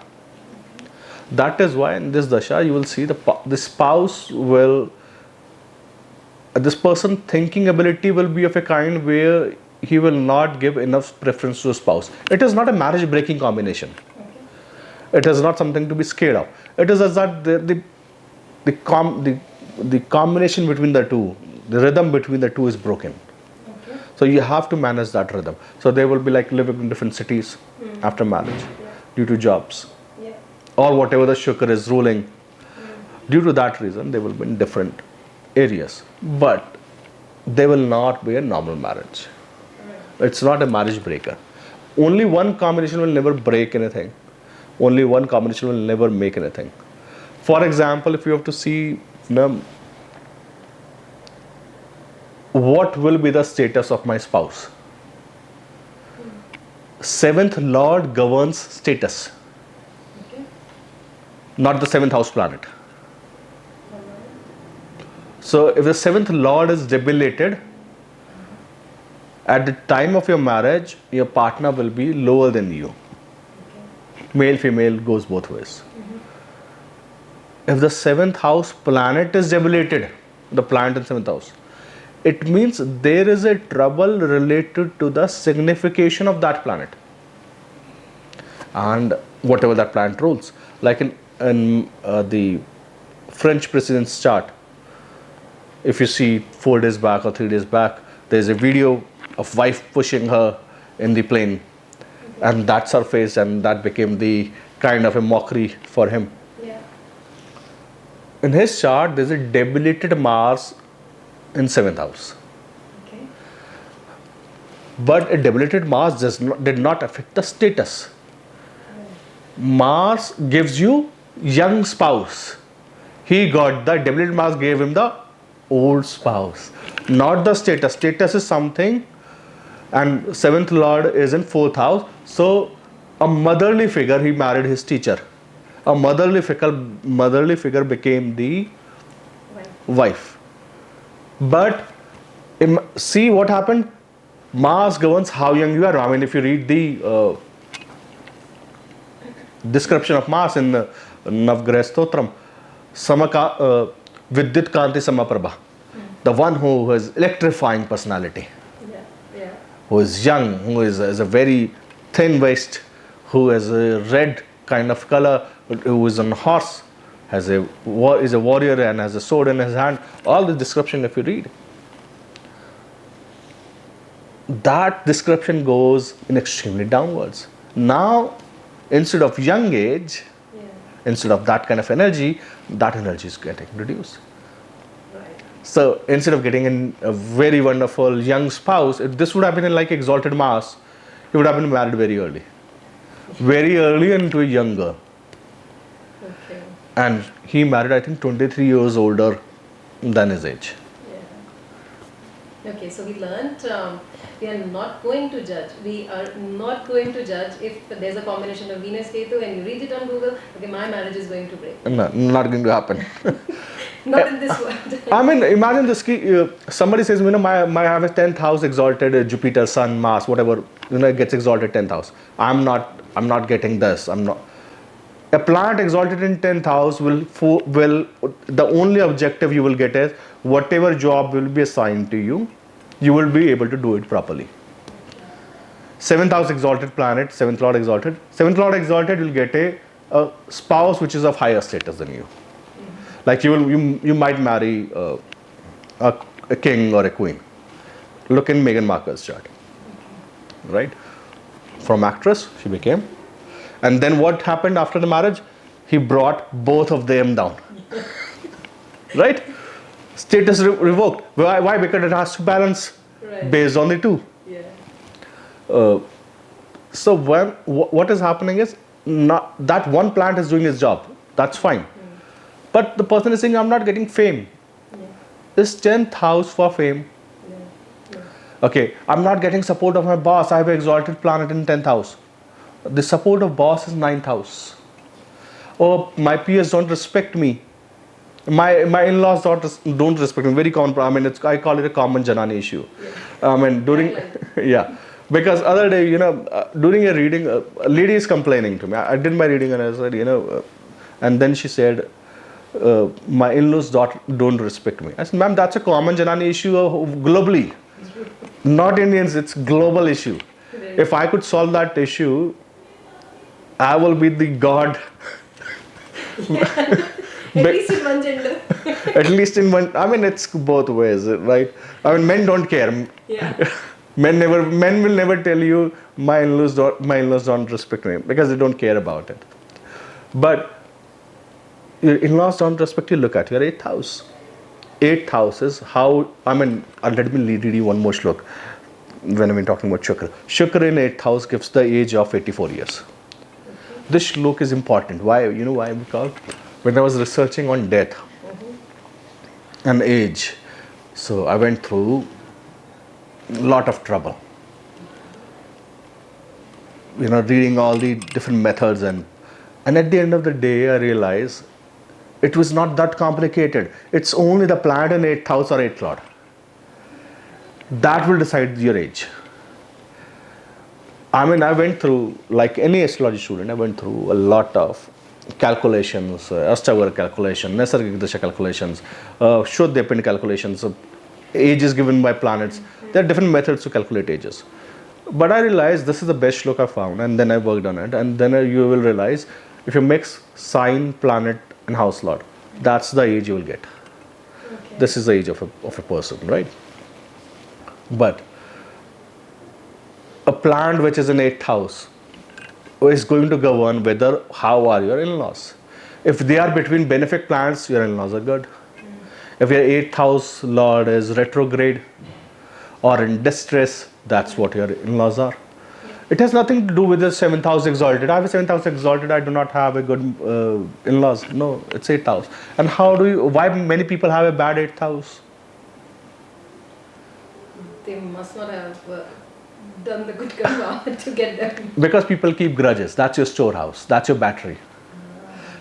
That is why in this dasha you will see the spouse will, this person thinking ability will be of a kind where he will not give enough preference to a spouse. It is not a marriage breaking combination. It is not something to be scared of. It is as that the combination between the two, the rhythm between the two is broken. So you have to manage that rhythm. So they will be like living in different cities after marriage due to jobs or whatever the Shukra is ruling. Due to that reason, they will be in different areas. But they will not be a normal marriage. It's not a marriage breaker. Only one combination will never break anything. Only one combination will never make anything. For example, if you have to see what will be the status of my spouse. 7th Lord governs status. Not the 7th house planet. So if the 7th Lord is debilitated, at the time of your marriage, your partner will be lower than you. Male, female goes both ways. If the 7th house planet is debilitated, the planet in 7th house, it means there is a trouble related to the signification of that planet and whatever that planet rules. Like in the French president's chart, if you see 4 days back or 3 days back, there's a video of wife pushing her in the plane, and that surfaced, and that became the kind of a mockery for him. In his chart, there's a debilitated Mars in 7th house. But a debilitated Mars did not affect the status. Mars gives you young spouse. He got the debilitated Mars gave him the old spouse, not the status. Status is something, and 7th Lord is in 4th house. So a motherly figure, he married his teacher. A motherly figure became the wife. But see what happened? Mars governs how young you are. I mean, if you read the description of Mars in Navgraha Stotram, Vidyut Kanti Samaprabha, the one who has electrifying personality, who is young, who is a very thin waist, who has a red kind of color, who is on a horse, is a warrior and has a sword in his hand. All the description, if you read, that description goes in extremely downwards. Now, instead of young age, instead of that kind of energy, that energy is getting reduced. So instead of getting in a very wonderful young spouse, if this would have been in like exalted Mars, he would have been married very early into a young girl. And he married, I think, 23 years older than his age. Okay, so we learned we are not going to judge. We are not going to judge if there's a combination of Venus Ketu and you read it on Google, okay, my marriage is going to break. No, not going to happen. Not in this world. I mean, imagine this. Somebody says, I have a 10th house exalted, Jupiter, Sun, Mars, whatever, it gets exalted 10th house. I'm not I'm not getting this. I'm not. A planet exalted in 10th house will the only objective you will get is whatever job will be assigned to you, you will be able to do it properly. 7th house exalted planet, 7th lord exalted. 7th lord exalted will get a spouse which is of higher status than you. Like you might marry a king or a queen. Look in Meghan Markle's chart. Right? From actress, she became. And then what happened after the marriage? He brought both of them down. Right? Status revoked. Why? Because it has to balance based on the two. So what is happening is not that one planet is doing its job. That's fine. But the person is saying, I'm not getting fame. Is 10th house for fame? Okay, I'm not getting support of my boss. I have an exalted planet in 10th house. The support of boss is 9th house. Oh, my peers don't respect me. My in-laws don't respect me. Very common. I mean, I call it a common Janani issue. I mean, during because other day, during a reading, a lady is complaining to me. I did my reading and I said, and then she said, my in-laws don't respect me. I said, ma'am, that's a common Janani issue globally. Not Indians, it's global issue. If I could solve that issue, I will be the god. At least in one gender. At least in one. I mean, it's both ways, right? I mean, men don't care. Men will never tell you my in-laws don't respect me because they don't care about it. But your in-laws don't respect you. Look at your 8th house. 8th house is how. I mean, let me read you one more shlok. When we're talking about Shukra. Shukra in 8th house gives the age of 84 years. This shlok is important. Why? You know why? Because when I was researching on death and age, so I went through a lot of trouble. Reading all the different methods and at the end of the day, I realized it was not that complicated. It's only the planet in 8th house or 8th lord. That will decide your age. I mean, I went through, like any astrology student, I went through a lot of calculations, Ashtavar calculation, Nasargik Dasha calculations, Shodhyapind calculations, ages given by planets. There are different methods to calculate ages. But I realized this is the best shlok I found, and then I worked on it. And then you will realize if you mix sign, planet, and house lord, that's the age you will get. This is the age of a person, right? But a planet which is in 8th house is going to govern whether how are your in-laws. If they are between benefic planets, your in-laws are good. If your 8th house lord is retrograde or in distress, that's what your in-laws are. It has nothing to do with the 7th house exalted. I have a 7th house exalted, I do not have a good in-laws. No, it's 8th house. And why many people have a bad 8th house? They must not have done the good karma to get them. Because people keep grudges. That's your storehouse. That's your battery.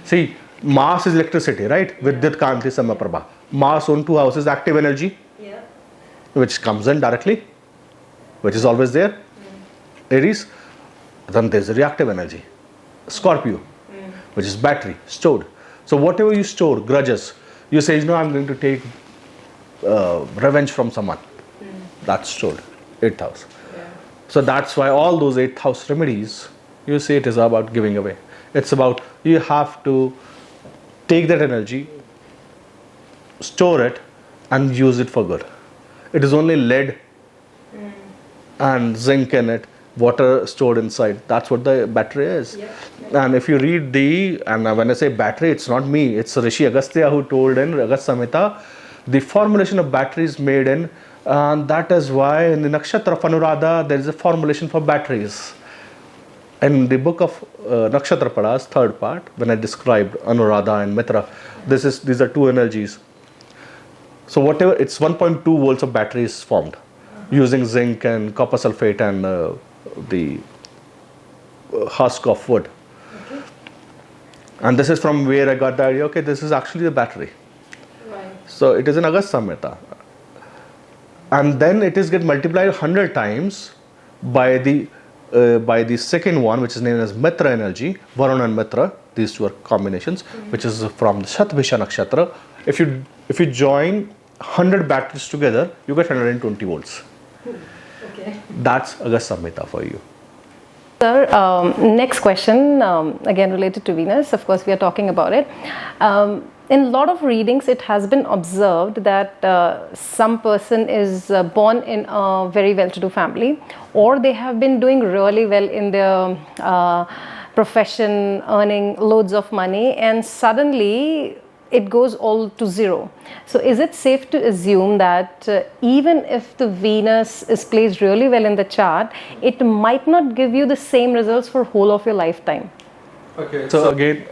See, Mars is electricity, right? Vidyat Kanti Samaprabha. Mars on 2 houses, active energy, which comes in directly, which is always there. Aries. Then there's the reactive energy. Scorpio, which is battery, stored. So whatever you store, grudges, you say, I'm going to take revenge from someone. That's stored, 8th house. So that's why all those 8th house remedies, you see, it is about giving away. It's about you have to take that energy, store it, and use it for good. It is only lead and zinc in it, water stored inside. That's what the battery is. And if you read and when I say battery, it's not me, it's Rishi Agastya who told in Agast Samhita, the formulation of battery is made in, and that is why in the Nakshatra of Anuradha, there is a formulation for batteries. In the book of Nakshatra Padas, 3rd part, when I described Anuradha and Mitra, these are two energies. So whatever, it's 1.2 volts of battery is formed using zinc and copper sulfate and the husk of wood. And this is from where I got the idea, this is actually the battery. So it is in Agast Samhita. And then it is get multiplied 100 times by the by the second one, which is named as Mitra energy, Varuna and Mitra. These two are combinations, which is from the Shatbhisha Nakshatra. If you join 100 batteries together, you get 120 volts. Okay. That's Agast Samhita for you. Sir, next question, again related to Venus. Of course, we are talking about it. In a lot of readings, it has been observed that some person is born in a very well-to-do family, or they have been doing really well in their profession, earning loads of money, and suddenly it goes all to zero. So is it safe to assume that even if the Venus is placed really well in the chart, it might not give you the same results for whole of your lifetime? Okay. So again,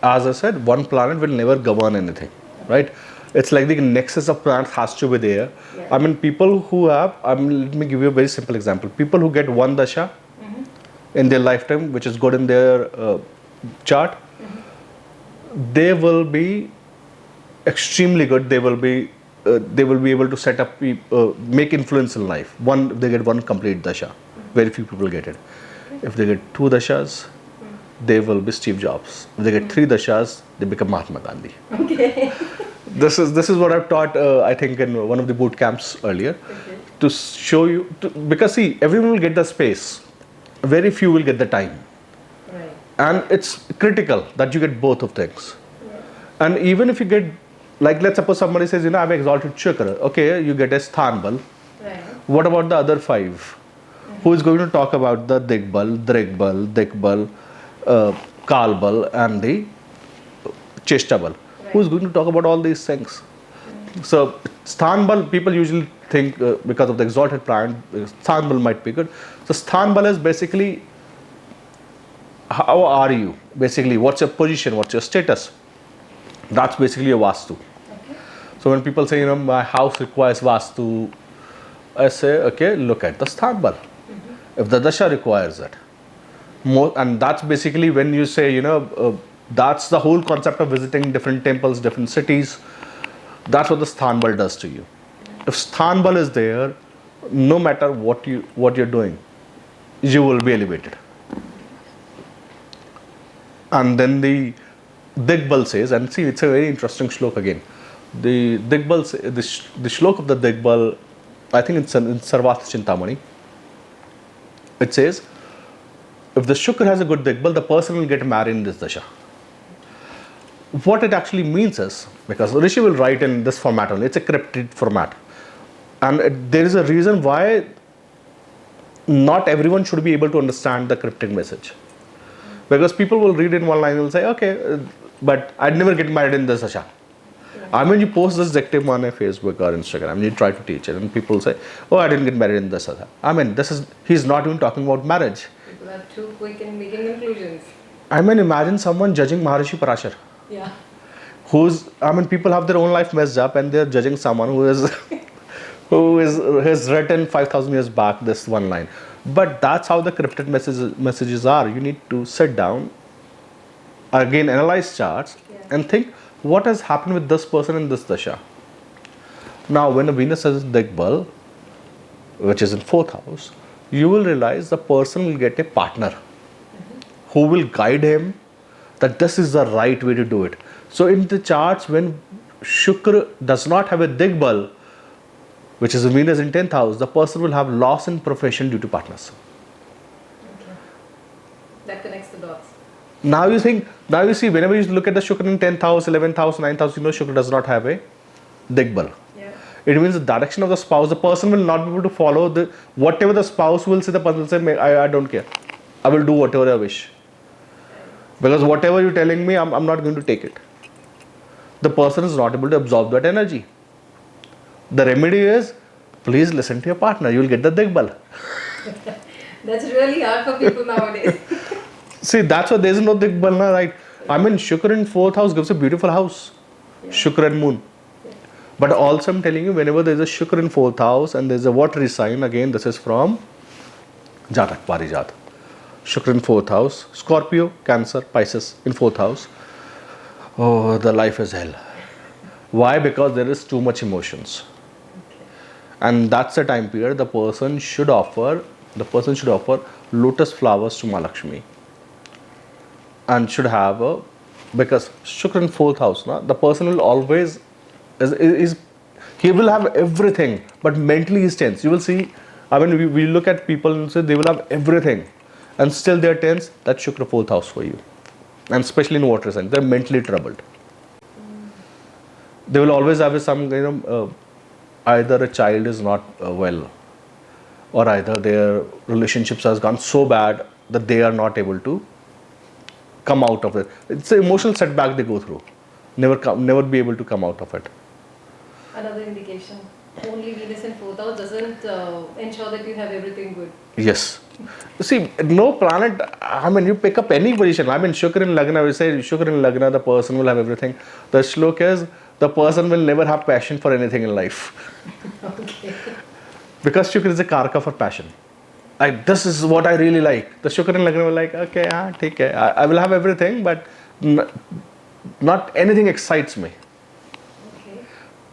as I said, one planet will never govern anything, right? It's like the nexus of planets has to be there. Yeah. I mean, people who have, let me give you a very simple example. People who get one dasha in their lifetime, which is good in their chart, they will be extremely good. They will be able to set up, make influence in life. They get one complete dasha. Very few people get it. If they get two dashas, they will be Steve Jobs. If they get three dashas, they become Mahatma Gandhi. Okay. This is what I've taught, I think, in one of the boot camps earlier, to show you. Because see, everyone will get the space. Very few will get the time. Right. And it's critical that you get both of things. Yeah. And even if you get, like, let's suppose somebody says, I have exalted Shukra. Okay, you get a Sthanbal. Right. What about the other five? Who is going to talk about the Digbal, Drigbal, Dikbal, Kalbal, and the Cheshtabal? Right. Who is going to talk about all these things? So, Sthanbal, people usually think because of the exalted planet, Sthanbal might be good. So, Sthanbal is basically, how are you? Basically, what's your position? What's your status? That's basically a Vastu. Okay. So, when people say, my house requires Vastu, I say, okay, look at the Sthanbal. If the Dasha requires it. And that's basically when you say, that's the whole concept of visiting different temples, different cities. That's what the Sthanbal does to you. If Sthanbal is there, no matter what you're doing, you will be elevated. And then the Digbal says, and see, it's a very interesting shlok again. The Digbal, the shlok of the Digbal, I think it's in Sarvatra Chintamani. It says, if the Shukra has a good Digbal, the person will get married in this dasha. What it actually means is, because Rishi will write in this format only, it's a cryptic format. And there is a reason why not everyone should be able to understand the cryptic message. Because people will read in one line and will say, okay, but I'd never get married in this dasha. I mean, you post this dictum on a Facebook or Instagram, and you try to teach it, and people say, oh, I didn't get married in this dasha. I mean, he's not even talking about marriage. People are too quick in making conclusions. I mean, imagine someone judging Maharishi Parashar. Yeah. People have their own life messed up, and they're judging someone who has written 5,000 years back this one line. But that's how the cryptic messages are. You need to sit down, again analyze charts, and think what has happened with this person in this dasha. Now, when a Venus has a Digbal, which is in 4th house, you will realize the person will get a partner who will guide him that this is the right way to do it. So in the charts, when Shukra does not have a Digbal, which is a Venus in 10th house, the person will have loss in profession due to partners. Okay. That connects the dots. Now you see, whenever you look at the Shukra in 10th house, 11th house, 9th house, Shukra does not have a Digbal. Yeah. It means the direction of the spouse, the person will not be able to follow whatever the spouse will say, the person will say, I don't care. I will do whatever I wish. Because whatever you're telling me, I'm not going to take it. The person is not able to absorb that energy. The remedy is, please listen to your partner. You will get the Digbal. That's really hard for people nowadays. See, that's why there is no Digbal, right? I mean, Shukra in 4th house gives a beautiful house. Yeah. Shukra and Moon. Yeah. But also I'm telling you, whenever there is a Shukra in 4th house and there is a watery sign, again this is from Jatak, Parijat. Shukra in 4th house, Scorpio, Cancer, Pisces in 4th house. Oh, the life is hell. Why? Because there is too much emotions. Okay. And that's the time period the person should offer The person should offer lotus flowers to Mahalakshmi and should have a, because Shukra in 4th house, na, the person will always is he will have everything, but mentally he's tense. You will see, I mean, we look at people and say they will have everything, and still they're tense. That's Shukra 4th house for you, and especially in water sign, they're mentally troubled. They will always have some, either a child is not well, or either their relationships has gone so bad that they are not able to come out of it. It's an emotional setback they go through. Never be able to come out of it. Another indication. Only Venus in 4th house doesn't ensure that you have everything good. Yes. See, no planet, I mean, you pick up any position. I mean, Shukra in Lagna, we say Shukra in Lagna, the person will have everything. The shlok is, the person will never have passion for anything in life. Okay. Because Shukra is a karka for passion. Like, this is what I really like. The Shukra in Lagna will like, okay, take care. I will have everything, but not anything excites me. Okay.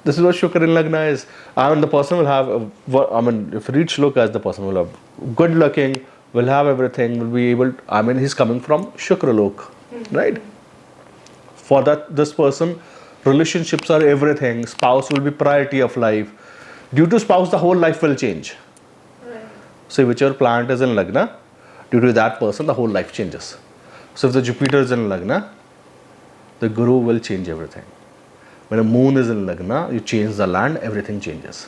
This is what Shukra in Lagna is. I mean, the person will have, if you read shlokas, the person will have good looking, will have everything, will be able to, he's coming from Shukra lok, right? For that, this person, relationships are everything, spouse will be priority of life. Due to spouse, the whole life will change. Right. So whichever planet is in Lagna, due to that person, the whole life changes. So if the Jupiter is in Lagna, the Guru will change everything. When a moon is in Lagna, you change the land, everything changes.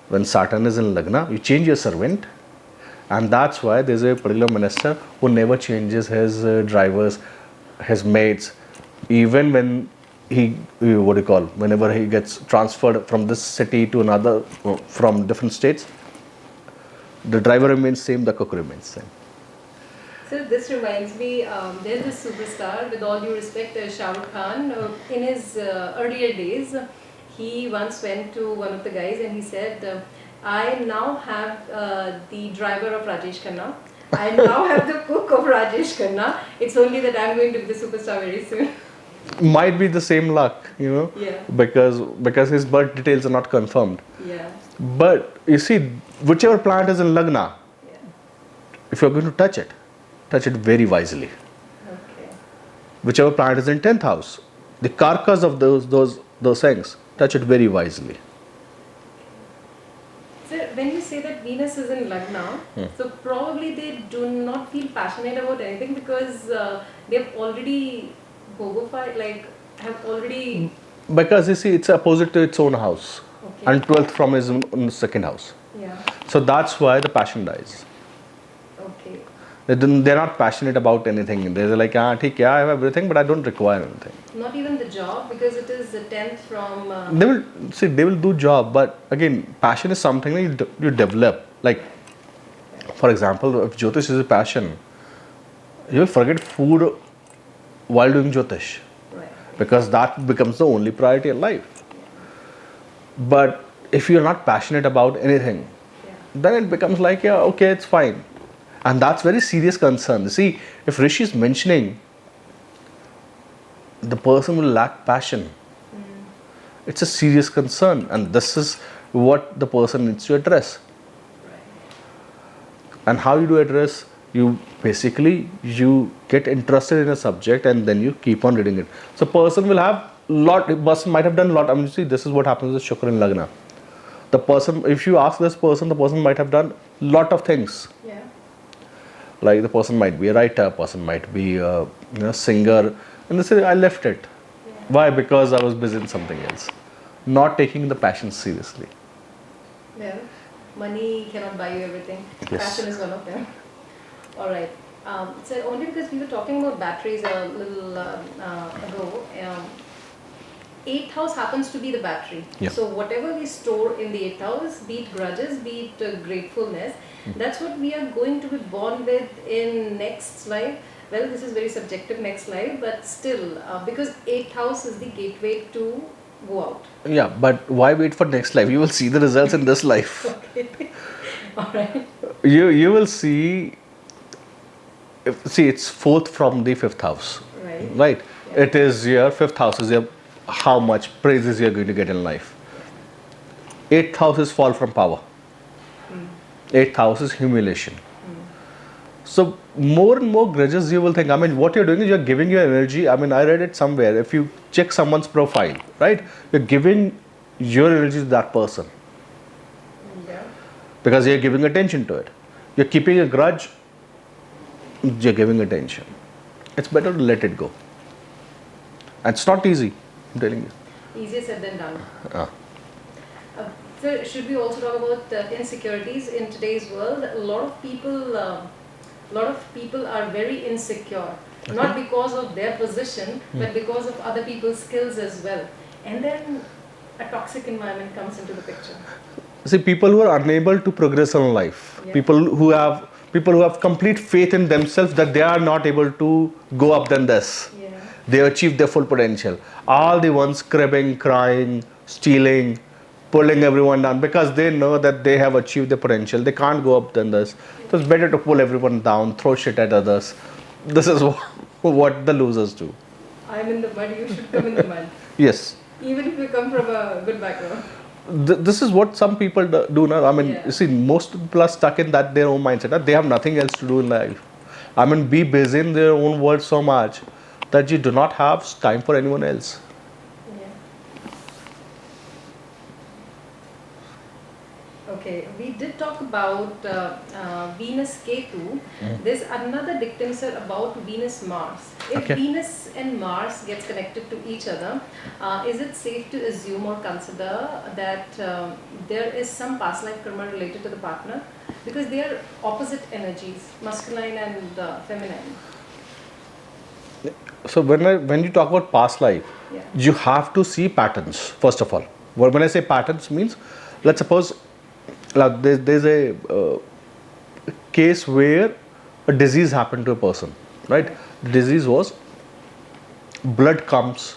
When Saturn is in Lagna, you change your servant, and that's why there's a particular minister who never changes his drivers, his mates, even when whenever he gets transferred from this city to another, from different states, the driver remains same, the cook remains same. So this reminds me, there's this superstar, with all due respect, Shah Rukh Khan. In his earlier days, he once went to one of the guys and he said, I now have the driver of Rajesh Khanna. I now have the cook of Rajesh Khanna. It's only that I'm going to be the superstar very soon. Might be the same luck, Yeah. because his birth details are not confirmed. Yeah. But you see, whichever planet is in Lagna, Yeah. if you're going to touch it very wisely. Okay. Whichever planet is in 10th house, the karkas of those things, touch it very wisely. So when you say that Venus is in Lagna, so probably they do not feel passionate about anything because they've already have already. Because you see, it's opposite to its own house, Okay. and 12th from his own second house. Yeah. So that's why the passion dies. Okay. They're not passionate about anything. They're like, I have everything, but I don't require anything. Not even the job, because it is the 10th from. They will do job, but again, passion is something that you develop. Like, for example, if Jyotish is a passion, you will forget food while doing Jyotish, Right. because that becomes the only priority in life. But if you're not passionate about anything, then it becomes like, okay, it's fine. And that's very serious concern. See, if Rishi is mentioning the person will lack passion, it's a serious concern, and this is what the person needs to address. And how you do address, you basically get interested in a subject and then you keep on reading it. So person will have person might have done a lot. See, this is what happens with Shukra in Lagna. The person, if you ask this person, the person might have done lot of things. Yeah. Like the person might be a writer, person might be a singer, and they say, I left it. Yeah. Why? Because I was busy in something else, not taking the passion seriously. Well, money cannot buy you everything. Yes. Passion is one of them. All right. So only because we were talking about batteries a little ago. 8th house happens to be the battery. Yeah. So whatever we store in the 8th house, be it grudges, be it gratefulness, that's what we are going to be born with in next life. Well, this is very subjective, next life, but still, because 8th house is the gateway to go out. Yeah, but why wait for next life? You will see the results in this life. Okay. All right. You will see. See, it's 4th from the 5th house. Right. Right. Yeah. It is your 5th house is your how much praises you are going to get in life. 8th house is fall from power. 8th house is humiliation. So more and more grudges you will think. I mean, what you're doing is you're giving your energy. I mean, I read it somewhere. If you check someone's profile, right, you're giving your energy to that person. Yeah. Because you're giving attention to it. You're keeping a grudge, you're giving attention. It's better to let it go. And it's not easy, I'm telling you. Easier said than done. Ah. So should we also talk about insecurities in today's world? A lot of people are very insecure, not because of their position, but because of other people's skills as well. And then a toxic environment comes into the picture. See, people who are unable to progress in life, people who have complete faith in themselves that they are not able to go up than this. Yeah. They achieve their full potential. All the ones cribbing, crying, stealing, pulling everyone down because they know that they have achieved their potential. They can't go up than this. So it's better to pull everyone down, throw shit at others. This is what the losers do. I'm in the mud, you should come in the mud. Yes. Even if you come from a good background. This is what some people do now. I mean, you see, most people are stuck in that their own mindset. They have nothing else to do in life. I mean, be busy in their own world so much that you do not have time for anyone else. Yeah. Okay, we did talk about Venus Ketu. There's another dictum, sir, about Venus Mars. If Venus and Mars gets connected to each other, is it safe to assume or consider that there is some past life karma related to the partner? Because they are opposite energies, masculine and feminine. So when you talk about past life, you have to see patterns, first of all. When I say patterns means, let's suppose there's a case where a disease happened to a person, right? The disease was blood comes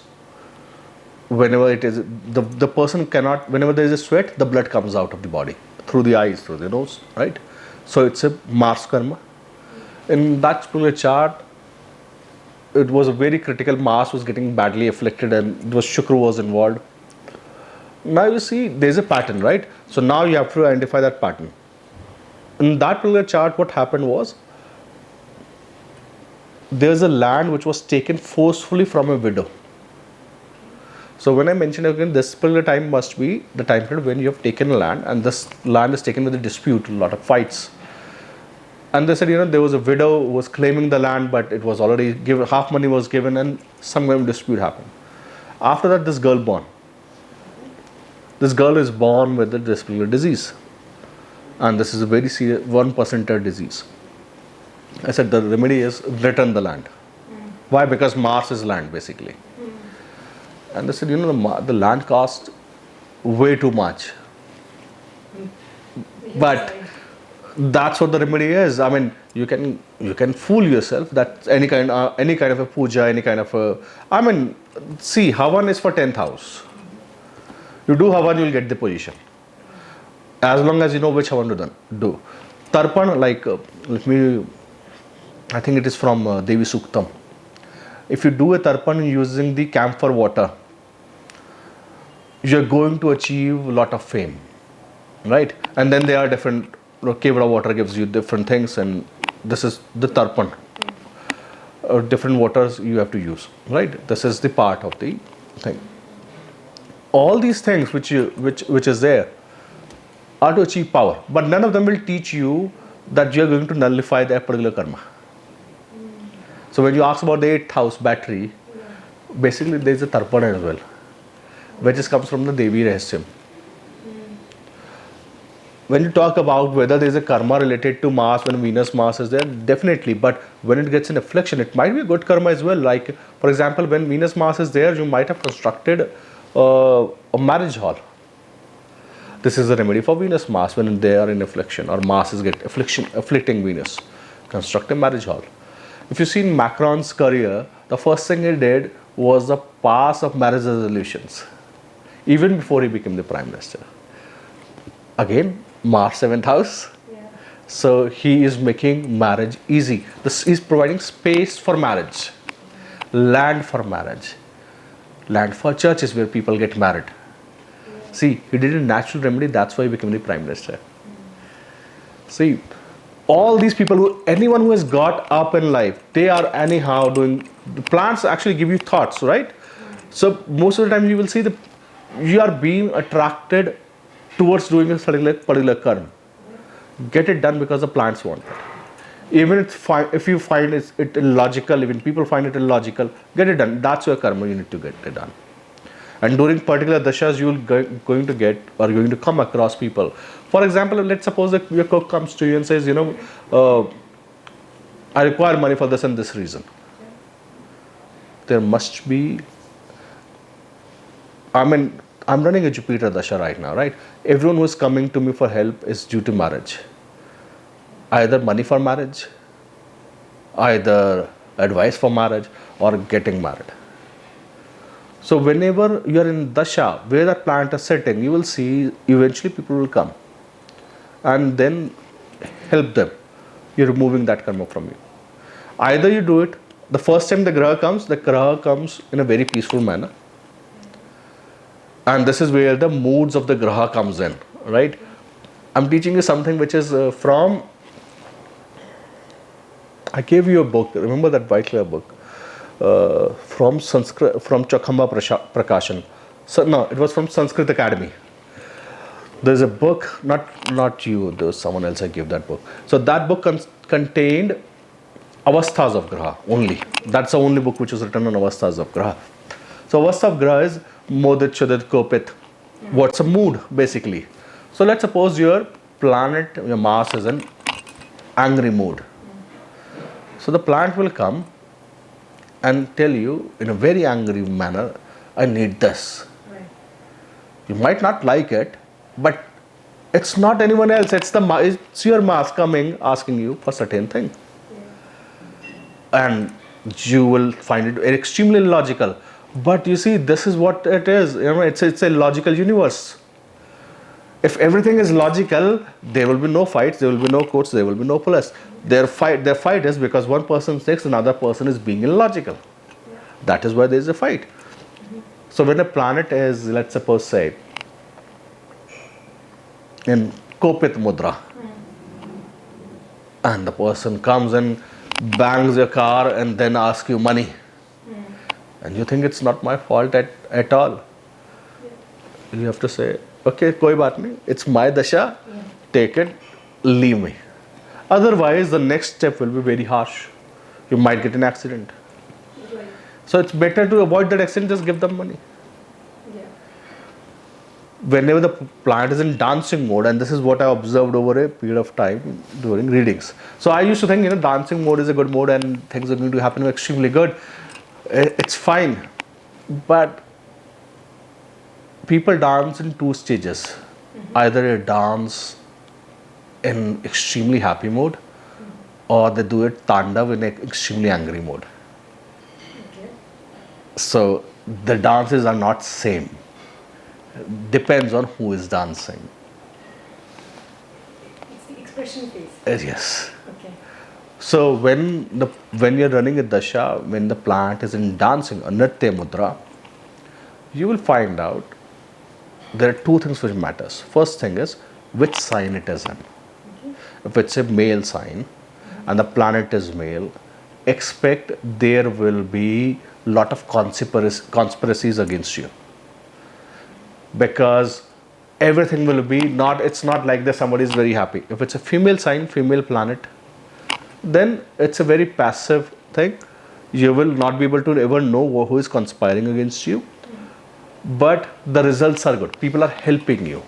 whenever it is, the person cannot, whenever there is a sweat, the blood comes out of the body, through the eyes, through the nose, right? So it's a Mars karma. In that particular chart, it was a very critical. Mars was getting badly afflicted and it was Shukra was involved. Now you see there's a pattern, right? So now you have to identify that pattern. In that particular chart, what happened was there's a land which was taken forcefully from a widow. So when I mentioned again, this particular time must be the time period when you have taken a land and this land is taken with a dispute, a lot of fights. And they said, there was a widow who was claiming the land, but it was already given, half money was given and some kind of dispute happened. After that, this girl born. This girl is born with this particular disease. And this is a very serious 1% disease. I said the remedy is return the land. Why? Because Mars is land basically. And they said, the land cost way too much. But that's what the remedy is. I mean, you can fool yourself that any kind of a puja, any kind of a. I mean, see, Havan is for 10th house. You do Havan, you'll get the position. As long as you know which Havan to do. Tarpan, I think it is from Devi Suktam. If you do a Tarpan using the camphor water, you're going to achieve a lot of fame, right? And then there are different. Kevada water gives you different things, and this is the Tarpan. Different waters you have to use, right? This is the part of the thing. All these things which is there are to achieve power, but none of them will teach you that you are going to nullify that particular karma. So when you ask about the 8th house battery, basically there is a Tarpan as well, which comes from the Devi Rahasyam. When you talk about whether there is a karma related to Mars, when Venus Mars is there, definitely. But when it gets an affliction, it might be a good karma as well. Like, for example, when Venus Mars is there, you might have constructed a marriage hall. This is the remedy for Venus Mars when they are in affliction or Mars is afflicting Venus. Construct a marriage hall. If you see in Macron's career, the first thing he did was the pass of marriage resolutions, even before he became the Prime Minister. Again, Mars 7th house. So he is making marriage easy. He's providing space for marriage, land for marriage, land for churches where people get married. See, he did a natural remedy. That's why he became the Prime Minister. See, all these people, anyone who has got up in life, they are anyhow doing, the plants actually give you thoughts, right? So most of the time you will see you are being attracted towards doing a particular karma. Get it done because the plants want it. Even if you find it illogical, even people find it illogical, get it done. That's your karma, you need to get it done. And during particular dashas, you're going to get, or you're going to come across people. For example, let's suppose that your cook comes to you and says, I require money for this and this reason. There must be, I'm running a Jupiter dasha right now, right? Everyone who is coming to me for help is due to marriage. Either money for marriage, either advice for marriage, or getting married. So whenever you are in dasha, where that planet is sitting, you will see eventually people will come and then help them. You're removing that karma from you. Either you do it, the first time the graha comes in a very peaceful manner. And this is where the moods of the graha comes in, right? I'm teaching you something which is from, I gave you a book, remember that white clear book? From Sanskrit, from Chakhamba Prakashan. So no, it was from Sanskrit Academy. There's a book, not you, there was someone else I gave that book. So that book contained avasthas of graha only. That's the only book which was written on avasthas of graha. So avastha of graha is modit, chudit, kopit. What's a mood basically? So let's suppose your planet, your Mars is in angry mood. So the planet will come and tell you in a very angry manner, I need this. Right. You might not like it, but it's not anyone else. It's your Mars coming, asking you for certain thing. Yeah. And you will find it extremely illogical. But you see, this is what it is. It's a logical universe. If everything is logical, there will be no fights, there will be no courts, there will be no police. Their fight is because one person thinks another person is being illogical. Yeah. That is why there is a fight. Mm-hmm. So when a planet is, let's suppose, say, in Kopit Mudra, and the person comes and bangs your car and then asks you money, and you think it's not my fault at all, you have to say, okay, koi baat nahi, it's my dasha, take it, leave me. Otherwise, the next step will be very harsh. You might get an accident. Right. So it's better to avoid that accident, just give them money. Yeah. Whenever the planet is in dancing mode, and this is what I observed over a period of time during readings. So I used to think, dancing mode is a good mode and things are going to happen extremely good. It's fine. But people dance in two stages. Mm-hmm. Either a dance in extremely happy mode, or they do it tandav in an extremely angry mode. Okay. So the dances are not same. Depends on who is dancing. It's the expression phase. Yes. Okay. So when you're running a dasha, when the planet is in dancing, a nritya mudra, you will find out there are two things which matters. First thing is which sign it is in. If it's a male sign and the planet is male, expect there will be lot of conspiracies against you. Because everything will be it's not like that somebody is very happy. If it's a female sign, female planet, then it's a very passive thing. You will not be able to ever know who is conspiring against you. But the results are good. People are helping you.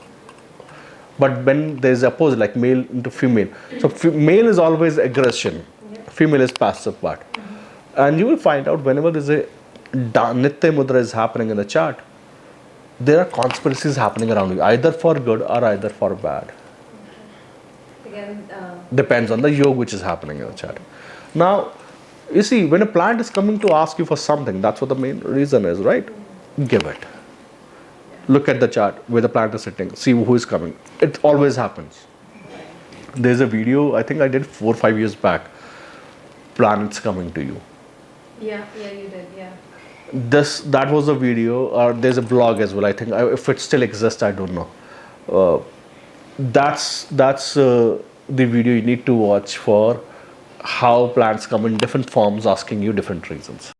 But when there is opposite, like male into female, so male is always aggression, female is passive part. And you will find out whenever there is a nitya mudra is happening in the chart, there are conspiracies happening around you, either for good or either for bad. Again, depends on the yoga which is happening in the chart. Now, you see, when a planet is coming to ask you for something, that's what the main reason is, right? Give it. Look at the chart where the planet is sitting. See who is coming. It always happens. There's a video I think I did 4 or 5 years back. Planets coming to you. Yeah, you did. Yeah. That was a video, or there's a blog as well. I think if it still exists, I don't know. That's the video you need to watch for how plants come in different forms asking you different reasons.